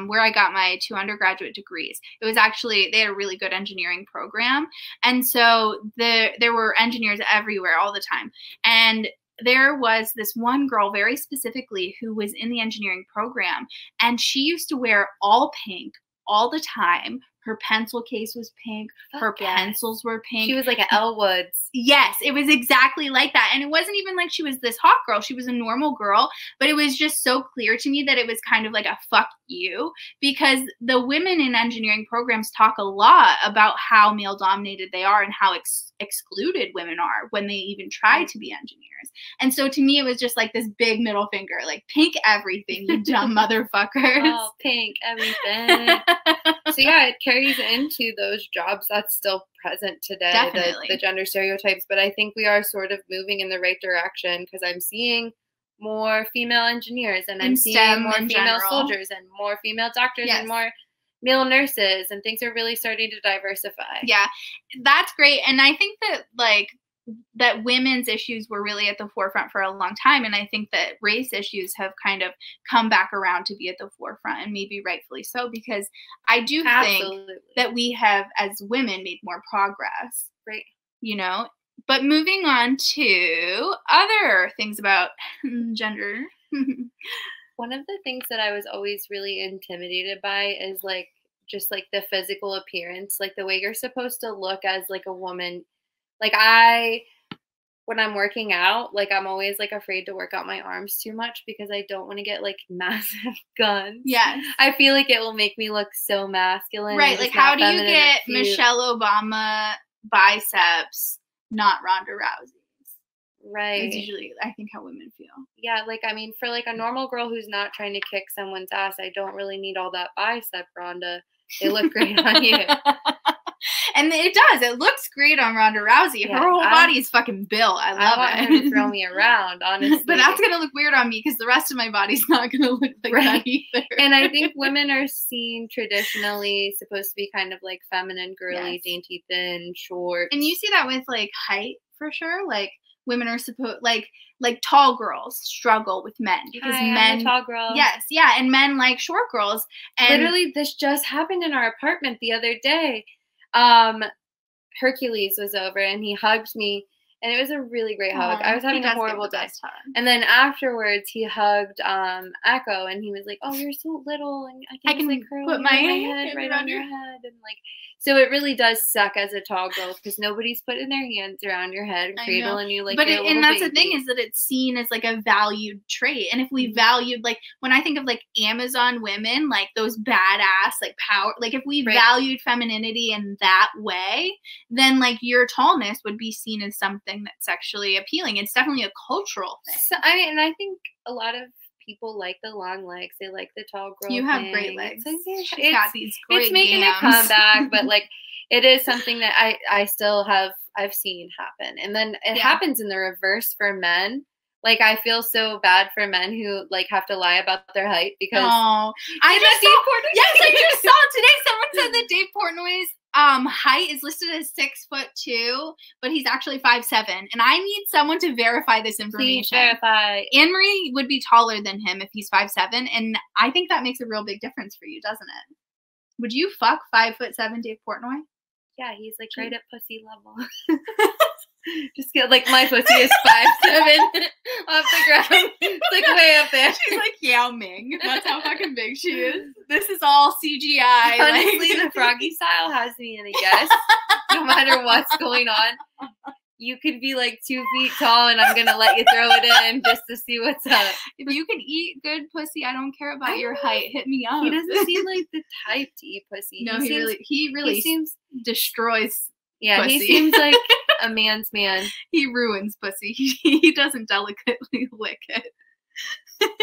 where I got my 2 undergraduate degrees, it was actually, they had a really good engineering program. And so there were engineers everywhere all the time. And there was this one girl very specifically who was in the engineering program, and she used to wear all pink all the time. Her pencil case was pink. Her pencils were pink. She was like an Elle Woods. Yes, it was exactly like that. And it wasn't even like she was this hot girl. She was a normal girl. But it was just so clear to me that it was kind of like a fuck you, because the women in engineering programs talk a lot about how male dominated they are and how excluded women are when they even try to be engineers. And so to me, it was just like this big middle finger, like, pink everything, you dumb motherfuckers. Oh, pink everything. So yeah, it carries into those jobs that's still present today, Definitely. the gender stereotypes. But I think we are sort of moving in the right direction, because I'm seeing more female engineers, and I'm seeing more female soldiers and more female doctors and more male nurses, and things are really starting to diversify. Yeah, that's great. And I think that, like, that women's issues were really at the forefront for a long time. And I think that race issues have kind of come back around to be at the forefront, and maybe rightfully so, because I do think that we have, as women, made more progress. Right. You know? But moving on to other things about gender. One of the things that I was always really intimidated by is, like, just like the physical appearance, like the way you're supposed to look as like a woman. Like, when I'm working out, like, I'm always like afraid to work out my arms too much because I don't want to get like massive guns. Yes. I feel like it will make me look so masculine. Right. Like, how do you get Michelle Obama biceps, not Ronda Rousey's? Right. That's usually, I think, how women feel. Yeah. Like, I mean, for like a normal girl who's not trying to kick someone's ass, I don't really need all that bicep, Ronda. They look great on you. And it does. It looks great on Ronda Rousey. Yeah, her whole body is fucking built. I love want it. her to throw me around, honestly. But that's going to look weird on me because the rest of my body's not going to look like that either. And I think women are seen traditionally supposed to be kind of like feminine, girly, dainty, thin, short. And you see that with like height for sure. Like, women are supposed, like tall girls struggle with men because men, I'm a tall girl. Yes, yeah, and men like short girls. And literally, this just happened in our apartment the other day. Hercules was over and he hugged me, and it was a really great hug. I was having a horrible day. And then afterwards, he hugged Echo, and he was like, "Oh, you're so little, and I can like put my head right on your head," and like. So it really does suck as a tall girl because nobody's putting their hands around your head and cradling you like. But and that's the thing, is that it's seen as like a valued trait. And if we valued, like, when I think of like Amazon women, like those badass, like power, like if we valued femininity in that way, then like your tallness would be seen as something that's sexually appealing. It's definitely a cultural thing. So, I think a lot people like the long legs. They like the tall girl. You have thing. great legs. It's got these great it's making a comeback, but like it is something that I still I've seen happen. And then it happens in the reverse for men. Like, I feel so bad for men who like have to lie about their height because I just saw today someone said that Dave Portnoy's height is listed as 6'2", but he's actually 5'7", and I need someone to verify this information. Please verify. Annmarie would be taller than him if he's 5'7", and I think that makes a real big difference for you, doesn't it? Would you fuck 5'7" Dave Portnoy? Yeah, he's like right at pussy level. Just get like my pussy is 5'7" off the ground. It's like way up there. She's like, Yao Ming. That's how fucking big she is. This is all CGI. Honestly, the froggy style has me in a guess. No matter what's going on, you could be like 2 feet tall, and I'm gonna let you throw it in just to see what's up. If you can eat good pussy, I don't care about your height. Hit me up. He doesn't seem like the type to eat pussy. No, he really seems destroys. Yeah, pussy. he seems like a man's man. He ruins pussy. He doesn't delicately lick it.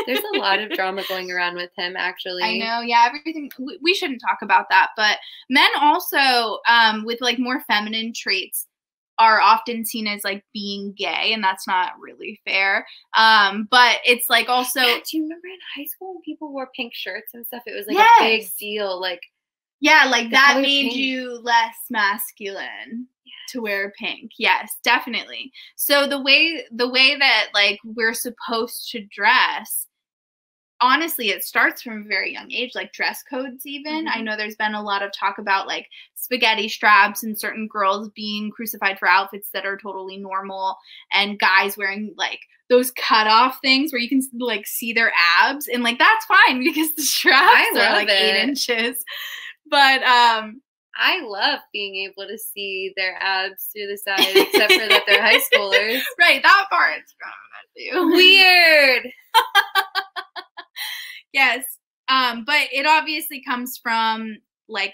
There's a lot of drama going around with him, actually. I know, yeah, everything. We shouldn't talk about that, but men also, with like more feminine traits, are often seen as like being gay, and that's not really fair. But it's like also. Yeah, do you remember in high school when people wore pink shirts and stuff? It was like Yes. a big deal. Like, yeah, like that color made pink. you less masculine to wear pink. Yes, definitely. So the way that like we're supposed to dress, honestly, it starts from a very young age, like dress codes even. I know there's been a lot of talk about like spaghetti straps and certain girls being crucified for outfits that are totally normal, and guys wearing like those cutoff things where you can like see their abs, and like that's fine because the straps are like 8 inches. But I love being able to see their abs through the side, except for that they're high schoolers. Right, that part's too Weird. Yes. But it obviously comes from like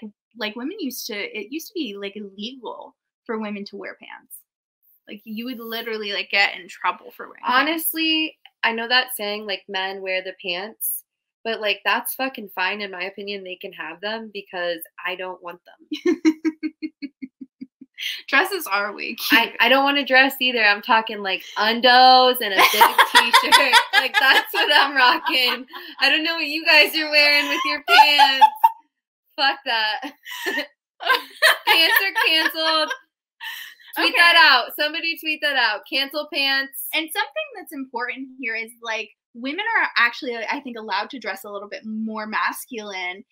women it used to be like illegal for women to wear pants. Like you would literally like get in trouble for wearing pants. Honestly, I know that saying like men wear the pants, but like that's fucking fine in my opinion. They can have them because I don't want them. Dresses are way cute. I don't want to dress either. I'm talking like undos and a big t-shirt. Like that's what I'm rocking. I don't know what you guys are wearing with your pants. Fuck that. Pants are canceled. Tweet that out. Somebody tweet that out. Cancel pants. And something that's important here is like women are actually, I think, allowed to dress a little bit more masculine.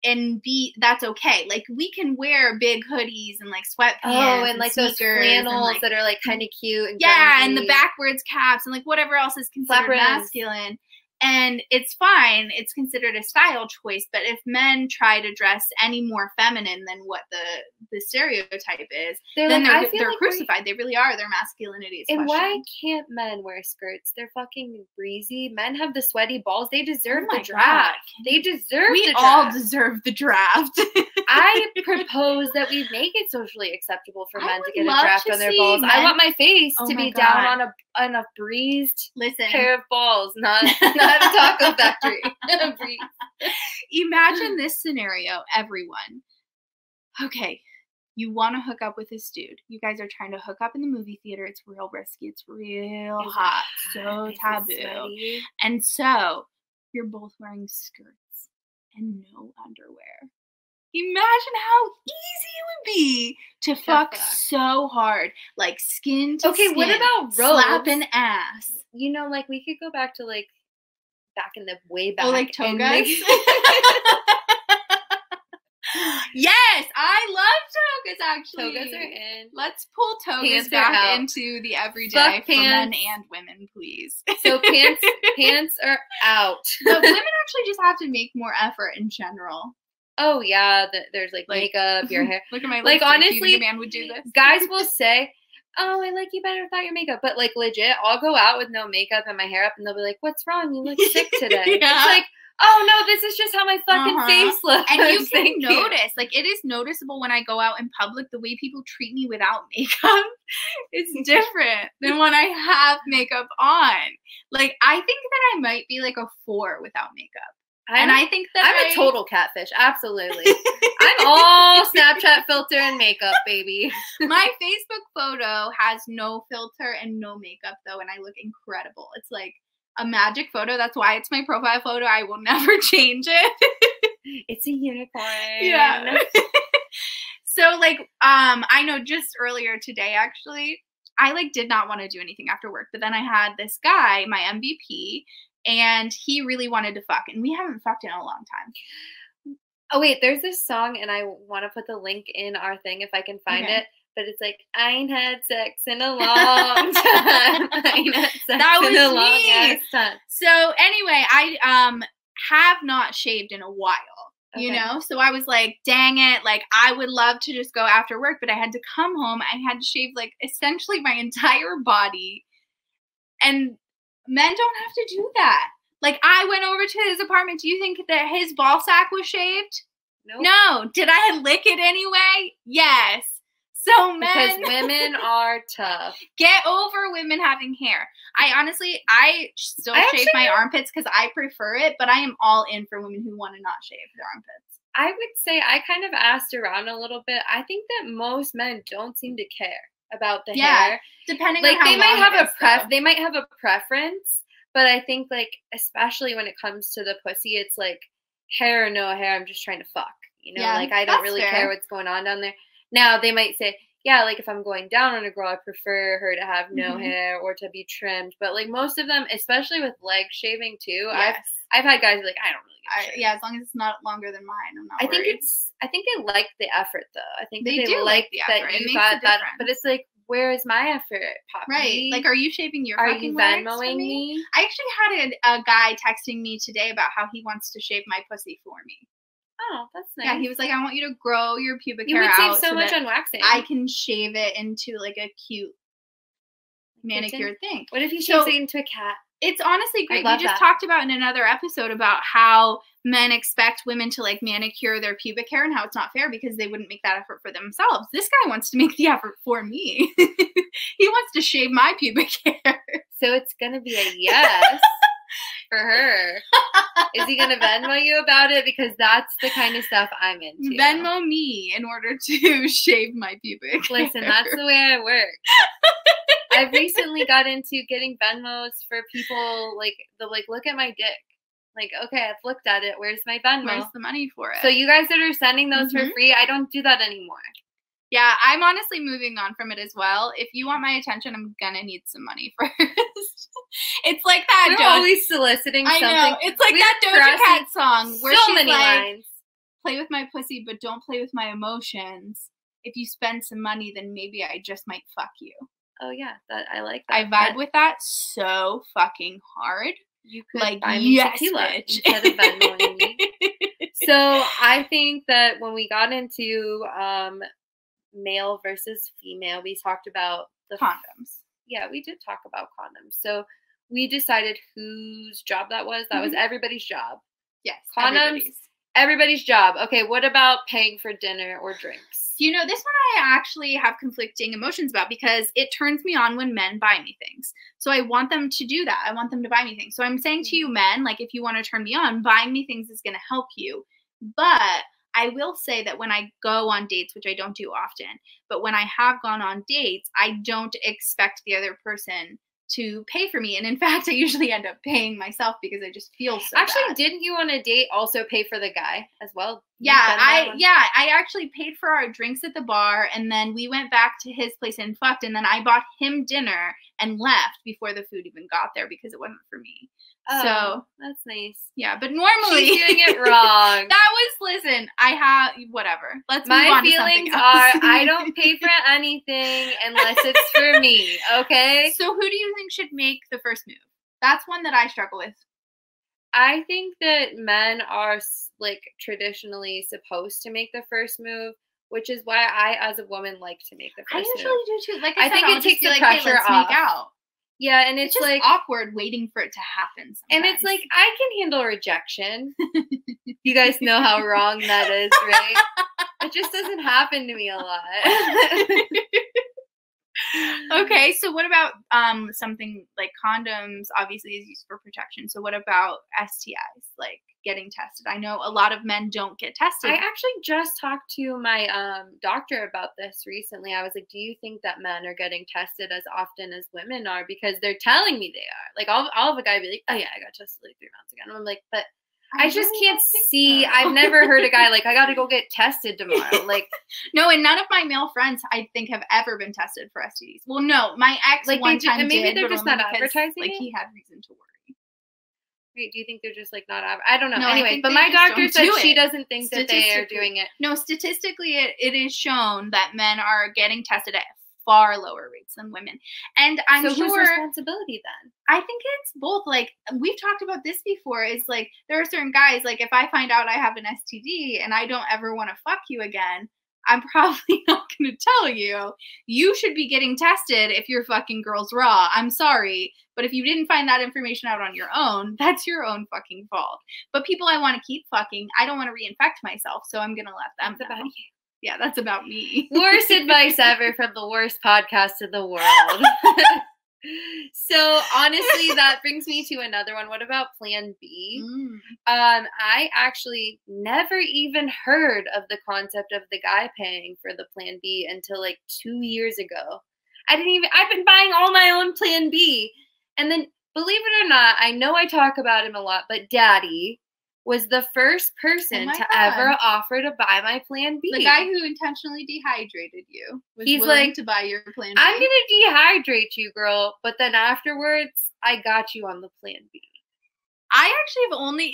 And that's okay. Like we can wear big hoodies and like sweatpants and like those flannels that are like kind of cute and grungy. And grungy. the backwards caps and like whatever else is considered masculine. And it's fine. It's considered a style choice. But if men try to dress any more feminine than what the stereotype is, then like, they're crucified. They really are. Their masculinity is questioned. Why can't men wear skirts? They're fucking breezy. Men have the sweaty balls. They deserve the draft. God. They deserve the draft. We all deserve the draft. I propose that we make it socially acceptable for men to get a draft on their balls. I want my face to be down on a breezed pair of balls, not a taco factory. Imagine this scenario, everyone. Okay, you want to hook up with this dude. You guys are trying to hook up in the movie theater. It's real risky. It's real hot. So taboo. And so you're both wearing skirts and no underwear. Imagine how easy it would be to fuck so hard. Like skin to skin. Okay, what about robes? Slapping ass. You know, like we could go back to like back in the way back. Oh, like togas? Yes, I love togas actually. Togas are in. Let's pull togas back into the everyday for men and women, please. So pants are out. But women actually just have to make more effort in general. Oh yeah, there's like makeup, your hair. Look at my like lipstick. honestly, a man would do this. Guys will say, "Oh, I like you better without your makeup," but like legit, I'll go out with no makeup and my hair up, and they'll be like, "What's wrong? You look sick today." It's like, oh no, this is just how my fucking face looks. And you can notice, like it is noticeable when I go out in public, the way people treat me without makeup is different than when I have makeup on. Like I think that I might be like a 4 without makeup. And I think that I'm a total catfish. Absolutely. I'm all Snapchat filter and makeup, baby. My Facebook photo has no filter and no makeup though, and I look incredible. It's like a magic photo. That's why it's my profile photo. I will never change it. It's a unicorn. Yeah. So like, I know just earlier today, actually, I like did not want to do anything after work, but then I had this guy, my MVP, and he really wanted to fuck, and we haven't fucked in a long time. Oh wait, there's this song, and I want to put the link in our thing if I can find it. but it's like, I ain't had sex in a long time. I ain't had sex That in was a long me. ass time. So anyway, I have not shaved in a while. You Okay. know, so I was like, dang it, like I would love to just go after work, but I had to come home. I had to shave like essentially my entire body. And men don't have to do that. Like I went over to his apartment. Do you think that his ball sack was shaved? Nope. No. Did I lick it anyway? Yes. So men, Because women are tough. get over women having hair. I still I shave my armpits because I prefer it, but I am all in for women who want to not shave their armpits. I would say I kind of asked around a little bit. I think that most men don't seem to care about the hair. Depending Like on how they might long have it is, though. they might have a preference, but I think like especially when it comes to the pussy, it's like hair or no hair, I'm just trying to fuck. You know, Yeah, like I don't that's really fair. care what's going on down there. Now they might say, yeah, like if I'm going down on a girl, I prefer her to have no Mhm. hair or to be trimmed. But like most of them, especially with leg shaving too, Yes. I've had guys like, I don't really give a shit. Yeah, as long as it's not longer than mine, I'm not I think worried. I think they like the effort though. I think They that do like like the that effort. It you makes got a that. difference. But it's like, where is my effort, Poppy? Right. Like, are you shaving your Are fucking you legs for Venmoing me? I actually had a guy texting me today about how he wants to shave my pussy for me. Oh, that's nice. Yeah, he was like, I want you to grow your pubic You hair would out save so much that on waxing. I can shave it into like a cute manicured thing. What if you So- shave it into a cat? It's honestly great. We love just that. talked about in another episode about how men expect women to like manicure their pubic hair and how it's not fair because they wouldn't make that effort for themselves. This guy wants to make the effort for me. He wants to shave my pubic hair. So it's gonna be a yes for her. Is he gonna Venmo you about it? Because that's the kind of stuff I'm into. Venmo me in order to shave my pubic Listen, hair. that's the way I work. I've recently got into getting Venmos for people like look at my dick. Like, okay, I've looked at it. Where's my Venmo? Where's the money for it? So you guys that are sending those for Mhm. free, I don't do that anymore. Yeah, I'm honestly moving on from it as well. If you want my attention, I'm gonna need some money first. It's like that. We're always soliciting I something. know. It's like We're that Doja crossing Cat song where so she's many like, lines. play with my pussy, but don't play with my emotions. If you spend some money, then maybe I just might fuck you. Oh yeah, that I like that. I vibe with that so fucking hard. You could Like, buy me yes, tequila bitch. instead of Venmoing me. So I think that when we got into male versus female, we talked about the Condoms. Yeah, we did talk about condoms. So we decided whose job that was. That was everybody's job. Yes. Condoms, everybody's job. Okay, what about paying for dinner or drinks? You know, this one I actually have conflicting emotions about because it turns me on when men buy me things. So I want them to do that. I want them to buy me things. So I'm saying to you men, like if you want to turn me on, buying me things is going to help you. But I will say that when I go on dates, which I don't do often, but when I have gone on dates, I don't expect the other person to pay for me. And in fact, I usually end up paying myself because I just feel so Actually, bad. didn't you on a date also pay for the guy as well? Yeah, I actually paid for our drinks at the bar, and then we went back to his place and fucked, and then I bought him dinner and left before the food even got there because it wasn't for me. Oh, So that's nice. yeah, but normally She's doing it wrong. That was listen. I have whatever. Let's move My on to feelings something are else. I don't pay for anything unless it's for me. Okay. So who do you think should make the first move? That's one that I struggle with. I think that men are like traditionally supposed to make the first move, which is why I, as a woman, like to make the I first usually move. do too. Like I I, said, think I'll it just takes be the like, pressure hey, let's off. make out. Yeah, and It's it's just like awkward waiting for it to happen. and it's sometimes. like I can handle rejection. You guys know how wrong that is, right? It just doesn't happen to me a lot. Okay, so what about something like condoms obviously is used for protection. So what about STIs, like getting tested? I know a lot of men don't get tested. I actually just talked to my doctor about this recently. I was like, do you think that men are getting tested as often as women are? Because they're telling me they are. Like, I'll have a guy be like, oh yeah, I got tested like 3 months ago. And I'm like, but I just really can't don't think see. so. I've never heard a guy like, I got to go get tested tomorrow. Like, No, and none of my male friends I think have ever been tested for STDs. Well, no, my ex Like, one they do- time and maybe did, they're but just only not because, advertising like it? he had reason to worry. Right? Do you think they're just like not? I don't know. No, I Anyway, think but they my just doctor don't said do she it. doesn't think that they are Statistically- doing it. No, statistically, it is shown that men are getting tested at far lower rates than women. And I'm So whose sure, responsibility then? I think it's both. Like, we've talked about this before, is like, there are certain guys, like, if I find out I have an STD and I don't ever want to fuck you again, I'm probably not going to tell you. You should be getting tested if your fucking girl's raw. I'm sorry. But if you didn't find that information out on your own, that's your own fucking fault. But people I want to keep fucking, I don't want to reinfect myself, so I'm going to let them That's know. about you. Yeah, that's about me. Worst advice ever from the worst podcast in the world. So honestly, that brings me to another one. What about Plan B? I actually never even heard of the concept of the guy paying for the Plan B until like 2 years ago. I've been buying all my own Plan B. And then, believe it or not, I know I talk about him a lot, but Daddy was the first person my to God. ever offer to buy my Plan B. The guy who intentionally dehydrated you was He's willing like, to buy your Plan B. I'm going to dehydrate you, girl, but then afterwards, I got you on the Plan B. I actually have only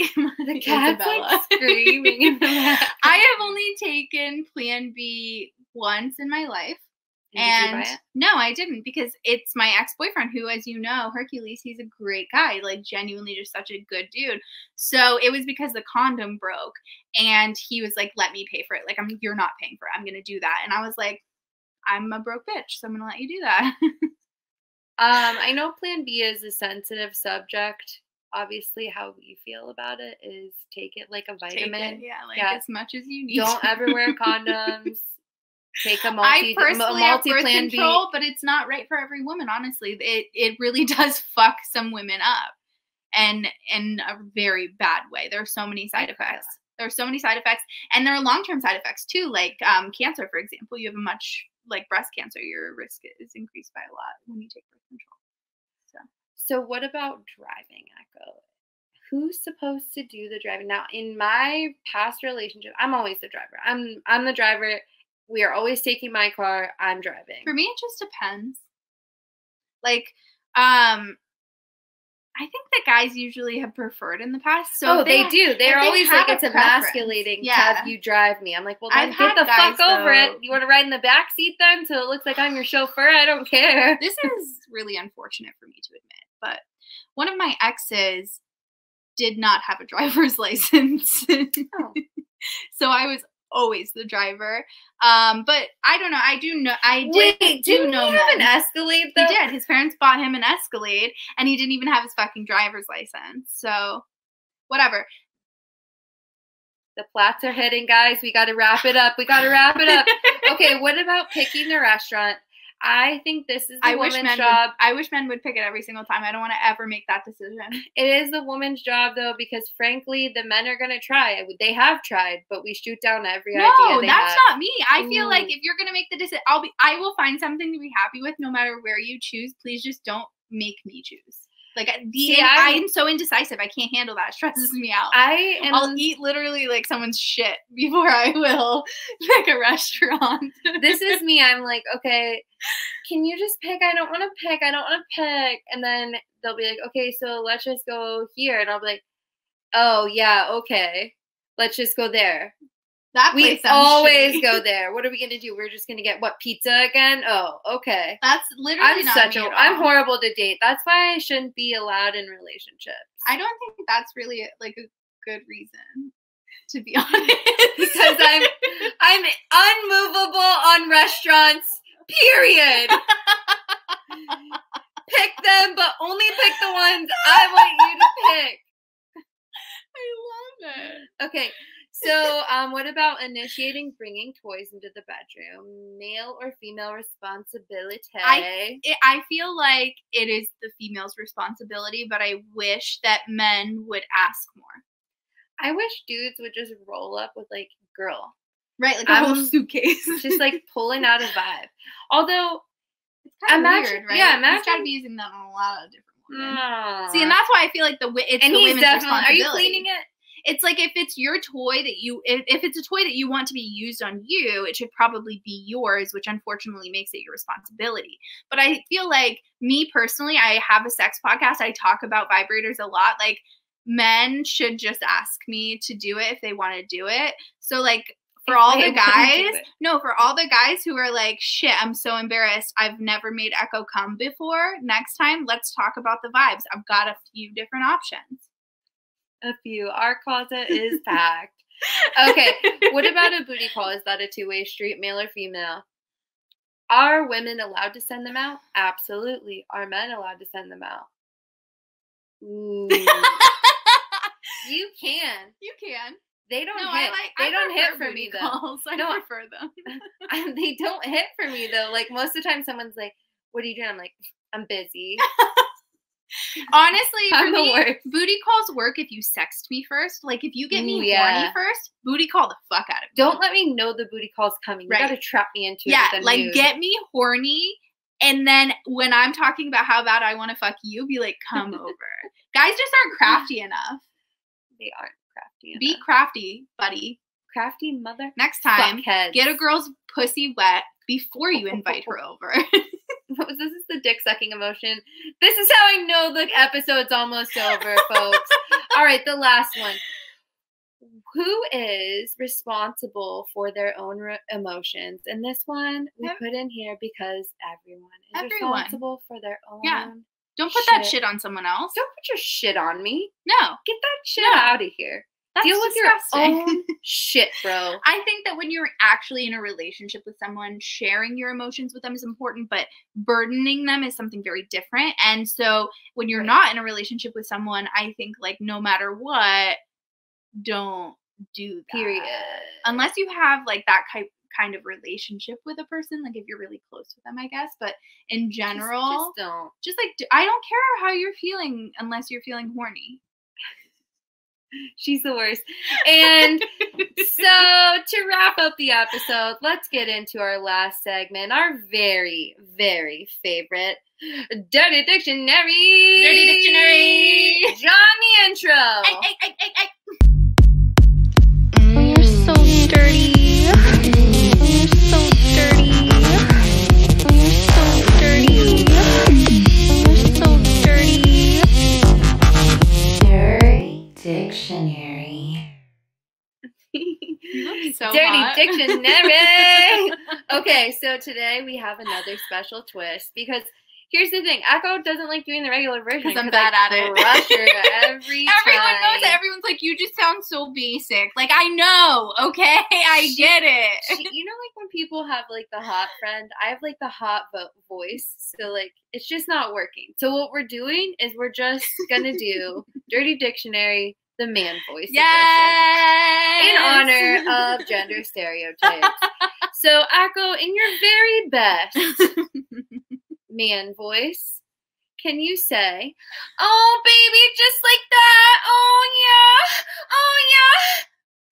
The cat's Isabella. like screaming in the back. I have only taken Plan B once in my life. Did you buy And it? no, I didn't, because it's my ex-boyfriend who, as you know, Hercules, he's a great guy, like genuinely just such a good dude. So it was because the condom broke and he was like, let me pay for it. Like, you're not paying for it. I'm going to do that. And I was like, I'm a broke bitch, so I'm going to let you do that. I know Plan B is a sensitive subject. Obviously, how we feel about it is take it like a Take vitamin. it, yeah, like Yeah. as much as you need. Don't to. ever wear condoms. Take a I personally have birth multi-Plan B. control, but it's not right for every woman. Honestly, it really does fuck some women up, and in a very bad way. There are so many side effects. There are so many side effects, and there are long-term side effects too, like cancer, for example. You have a much, like breast cancer, your risk is increased by a lot when you take birth control. So what about driving, Echo? Who's supposed to do the driving? Now, in my past relationship, I'm always the driver. I'm the driver. We are always taking my car. I'm driving. For me, it just depends. Like, I think that guys usually have preferred in the past. So they do. They're if they always have like, it's a preference, emasculating to yeah. have you drive me. I'm like, well, then I've get had the fuck guys, over it. though- You want to ride in the back seat then, so it looks like I'm your chauffeur? I don't care. This is really unfortunate for me to admit, but one of my exes did not have a driver's license. Oh. So I was always the driver. But I don't know. I Wait, didn't know he have men. an Escalade though? He did. His parents bought him an Escalade, and he didn't even have his fucking driver's license. So, whatever. The plats are hitting, guys. We got to wrap it up. Okay, what about picking the restaurant? I think this is the woman's job. I wish men would pick it every single time. I don't want to ever make that decision. It is the woman's job, though, because frankly, the men are going to try. They have tried, but we shoot down every idea No, they that's have. not me. I feel Ooh. like if you're gonna make the decision, I will find something to be happy with, no matter where you choose. Please just don't make me choose. Like I'm so indecisive. I can't handle that. It stresses me out. I'll eat literally like someone's shit before I will pick a restaurant. This is me. I'm like, okay, can you just pick? I don't want to pick. And then they'll be like, okay, so let's just go here. And I'll be like, oh, yeah, okay. Let's just go there. That We place sounds always shitty. go there. What are we going to do? We're just going to get, what, pizza again? Oh, okay. That's literally not me at all. I'm horrible to date. That's why I shouldn't be allowed in relationships. I don't think that's really like a good reason, to be honest. Because I'm unmovable on restaurants, period. Pick them, but only pick the ones I want you to pick. I love it. Okay, so what about initiating bringing toys into the bedroom? Male or female responsibility? I feel like it is the female's responsibility, but I wish that men would ask more. I wish dudes would just roll up with like, girl. Right, like a whole suitcase. Just like pulling out a vibe. Although, it's kind of imagine- weird, right? yeah, He's got to imagine- be using that on a lot of different women. Aw. See, and that's why I feel like it's and the he's women's definitely. Are responsibility. you cleaning it? It's like if it's your toy that if it's a toy that you want to be used on you, it should probably be yours, which unfortunately makes it your responsibility. But I feel like me personally, I have a sex podcast. I talk about vibrators a lot. Like, men should just ask me to do it if they want to do it. So like for all the guys who are like, shit, I'm so embarrassed. I've never made Echo come before. Next time, let's talk about the vibes. I've got a few different options. A few. Our closet is packed. Okay, what about a booty call? Is that a two-way street, male or female? Are women allowed to send them out? Absolutely. Are men allowed to send them out? Ooh. You can. You can. They don't hit. They don't hit for me though. I prefer them. They don't hit for me though. Like most of the time, someone's like, "What are you doing?" I'm like, "I'm busy." Honestly, for me, booty calls work if you sext me first. Like if you get me horny first, booty call the fuck out of me. Don't let me know the booty call's coming. You gotta trap me into it. Yeah, like get me horny, and then when I'm talking about how bad I want to fuck you, be like, come over. Guys just aren't crafty enough. They aren't crafty enough. Be crafty, buddy. Crafty mother. Next time, get a girl's pussy wet before you invite her over. This is the dick sucking emotion. This is how I know the episode's almost over, folks. All right, the last one. Who is responsible for their own emotions? And this one we put in here because everyone is responsible for their own. Yeah. Don't put that shit on someone else. Don't put your shit on me. No. Get that shit out of here. That's Deal with disgusting. your own shit, bro. I think that when you're actually in a relationship with someone, sharing your emotions with them is important, but burdening them is something very different. And so when you're not in a relationship with someone, I think like no matter what, don't do that. Period. Unless you have like that kind of relationship with a person, like if you're really close with them, I guess. But in general, just don't. Just like, I don't care how you're feeling unless you're feeling horny. She's the worst. And so to wrap up the episode, let's get into our last segment, our very, very favorite Dirty Dictionary. Dirty Dictionary. John, the intro. You're so dirty. You're so dirty. You're so dirty. You're so dirty. Dirty Dictionary. So Dirty hot. Dictionary. Okay, so today we have another special twist because here's the thing. Echo doesn't like doing the regular version because I'm bad at it. Crush her every time. Everyone knows it. Everyone's like, you just sound so basic. Like, I know, okay? I get it. You know, like when people have like the hot friend, I have like the hot voice. So like, it's just not working. So what we're doing is we're just gonna do Dirty Dictionary, the man voice edition, in honor of gender stereotypes. So Echo, in your very best man voice, can you say, "Oh baby, just like that, oh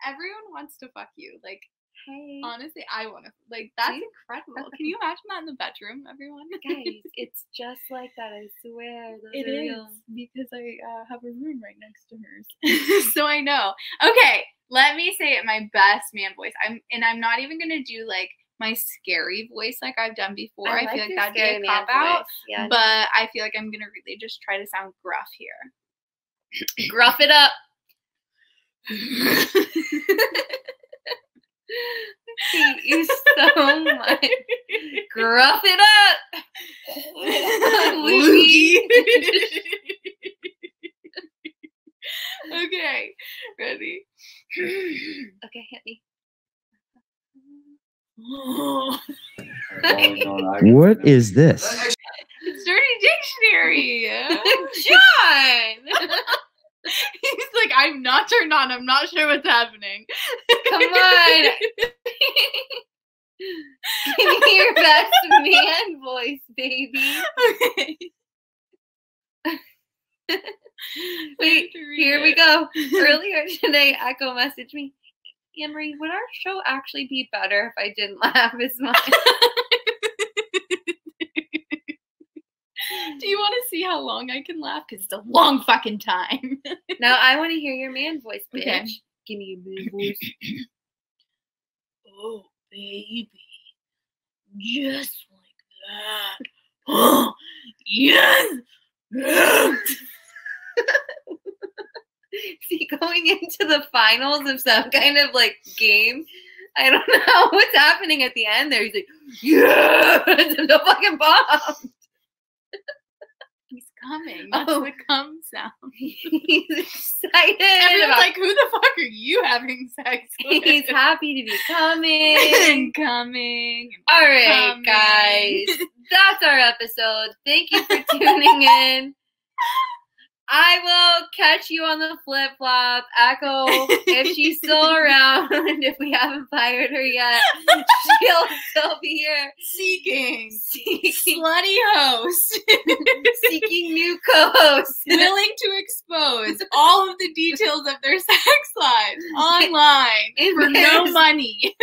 yeah, Everyone wants to fuck you. Like, hey." honestly, I want to. Like, that's incredible. Can you imagine that in the bedroom, everyone? Guys, it's just like that, I swear. It is, real. Because I have a room right next to hers. So I know. Okay, let me say it my best man voice. I'm not even going to do, like, my scary voice like I've done before. I feel like that'd be a cop out. Yeah, but I feel like I'm going to really just try to sound gruff here. Gruff it up. Hate you so much. Gruff it up. Loogie. Okay, ready? Okay, hit me. What is this? It's Dirty Dictionary. John! He's like, I'm not turned on. I'm not sure what's happening. Come on. Give me your best man voice, baby. Okay. Wait, here we go. Earlier today, Echo messaged me, Annmarie, would our show actually be better if I didn't laugh as much? Do you want to see how long I can laugh? Because it's a long fucking time. Now I want to hear your man voice, bitch. Okay. Give me your man voice. Oh, baby. Just like that. Oh, yes. Is he going into the finals of some kind of like game? I don't know what's happening at the end there. He's like, yeah, the fucking bomb. He's coming. That's the come sound. He's excited. Everyone's like, who the fuck are you having sex with? He's happy to be coming. Coming. All right, guys. That's our episode. Thank you for tuning in. I will catch you on the flip-flop. Echo, if she's still around, if we haven't fired her yet, she'll still be here. Seeking slutty host. Seeking new co-hosts. Willing to expose all of the details of their sex lives online for no money.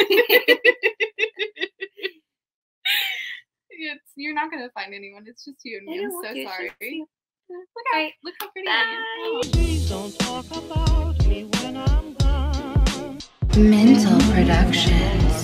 You're not going to find anyone. It's just you and me. I'm so sorry. Look how pretty I am. Please don't talk about me when I'm gone. Mental Productions.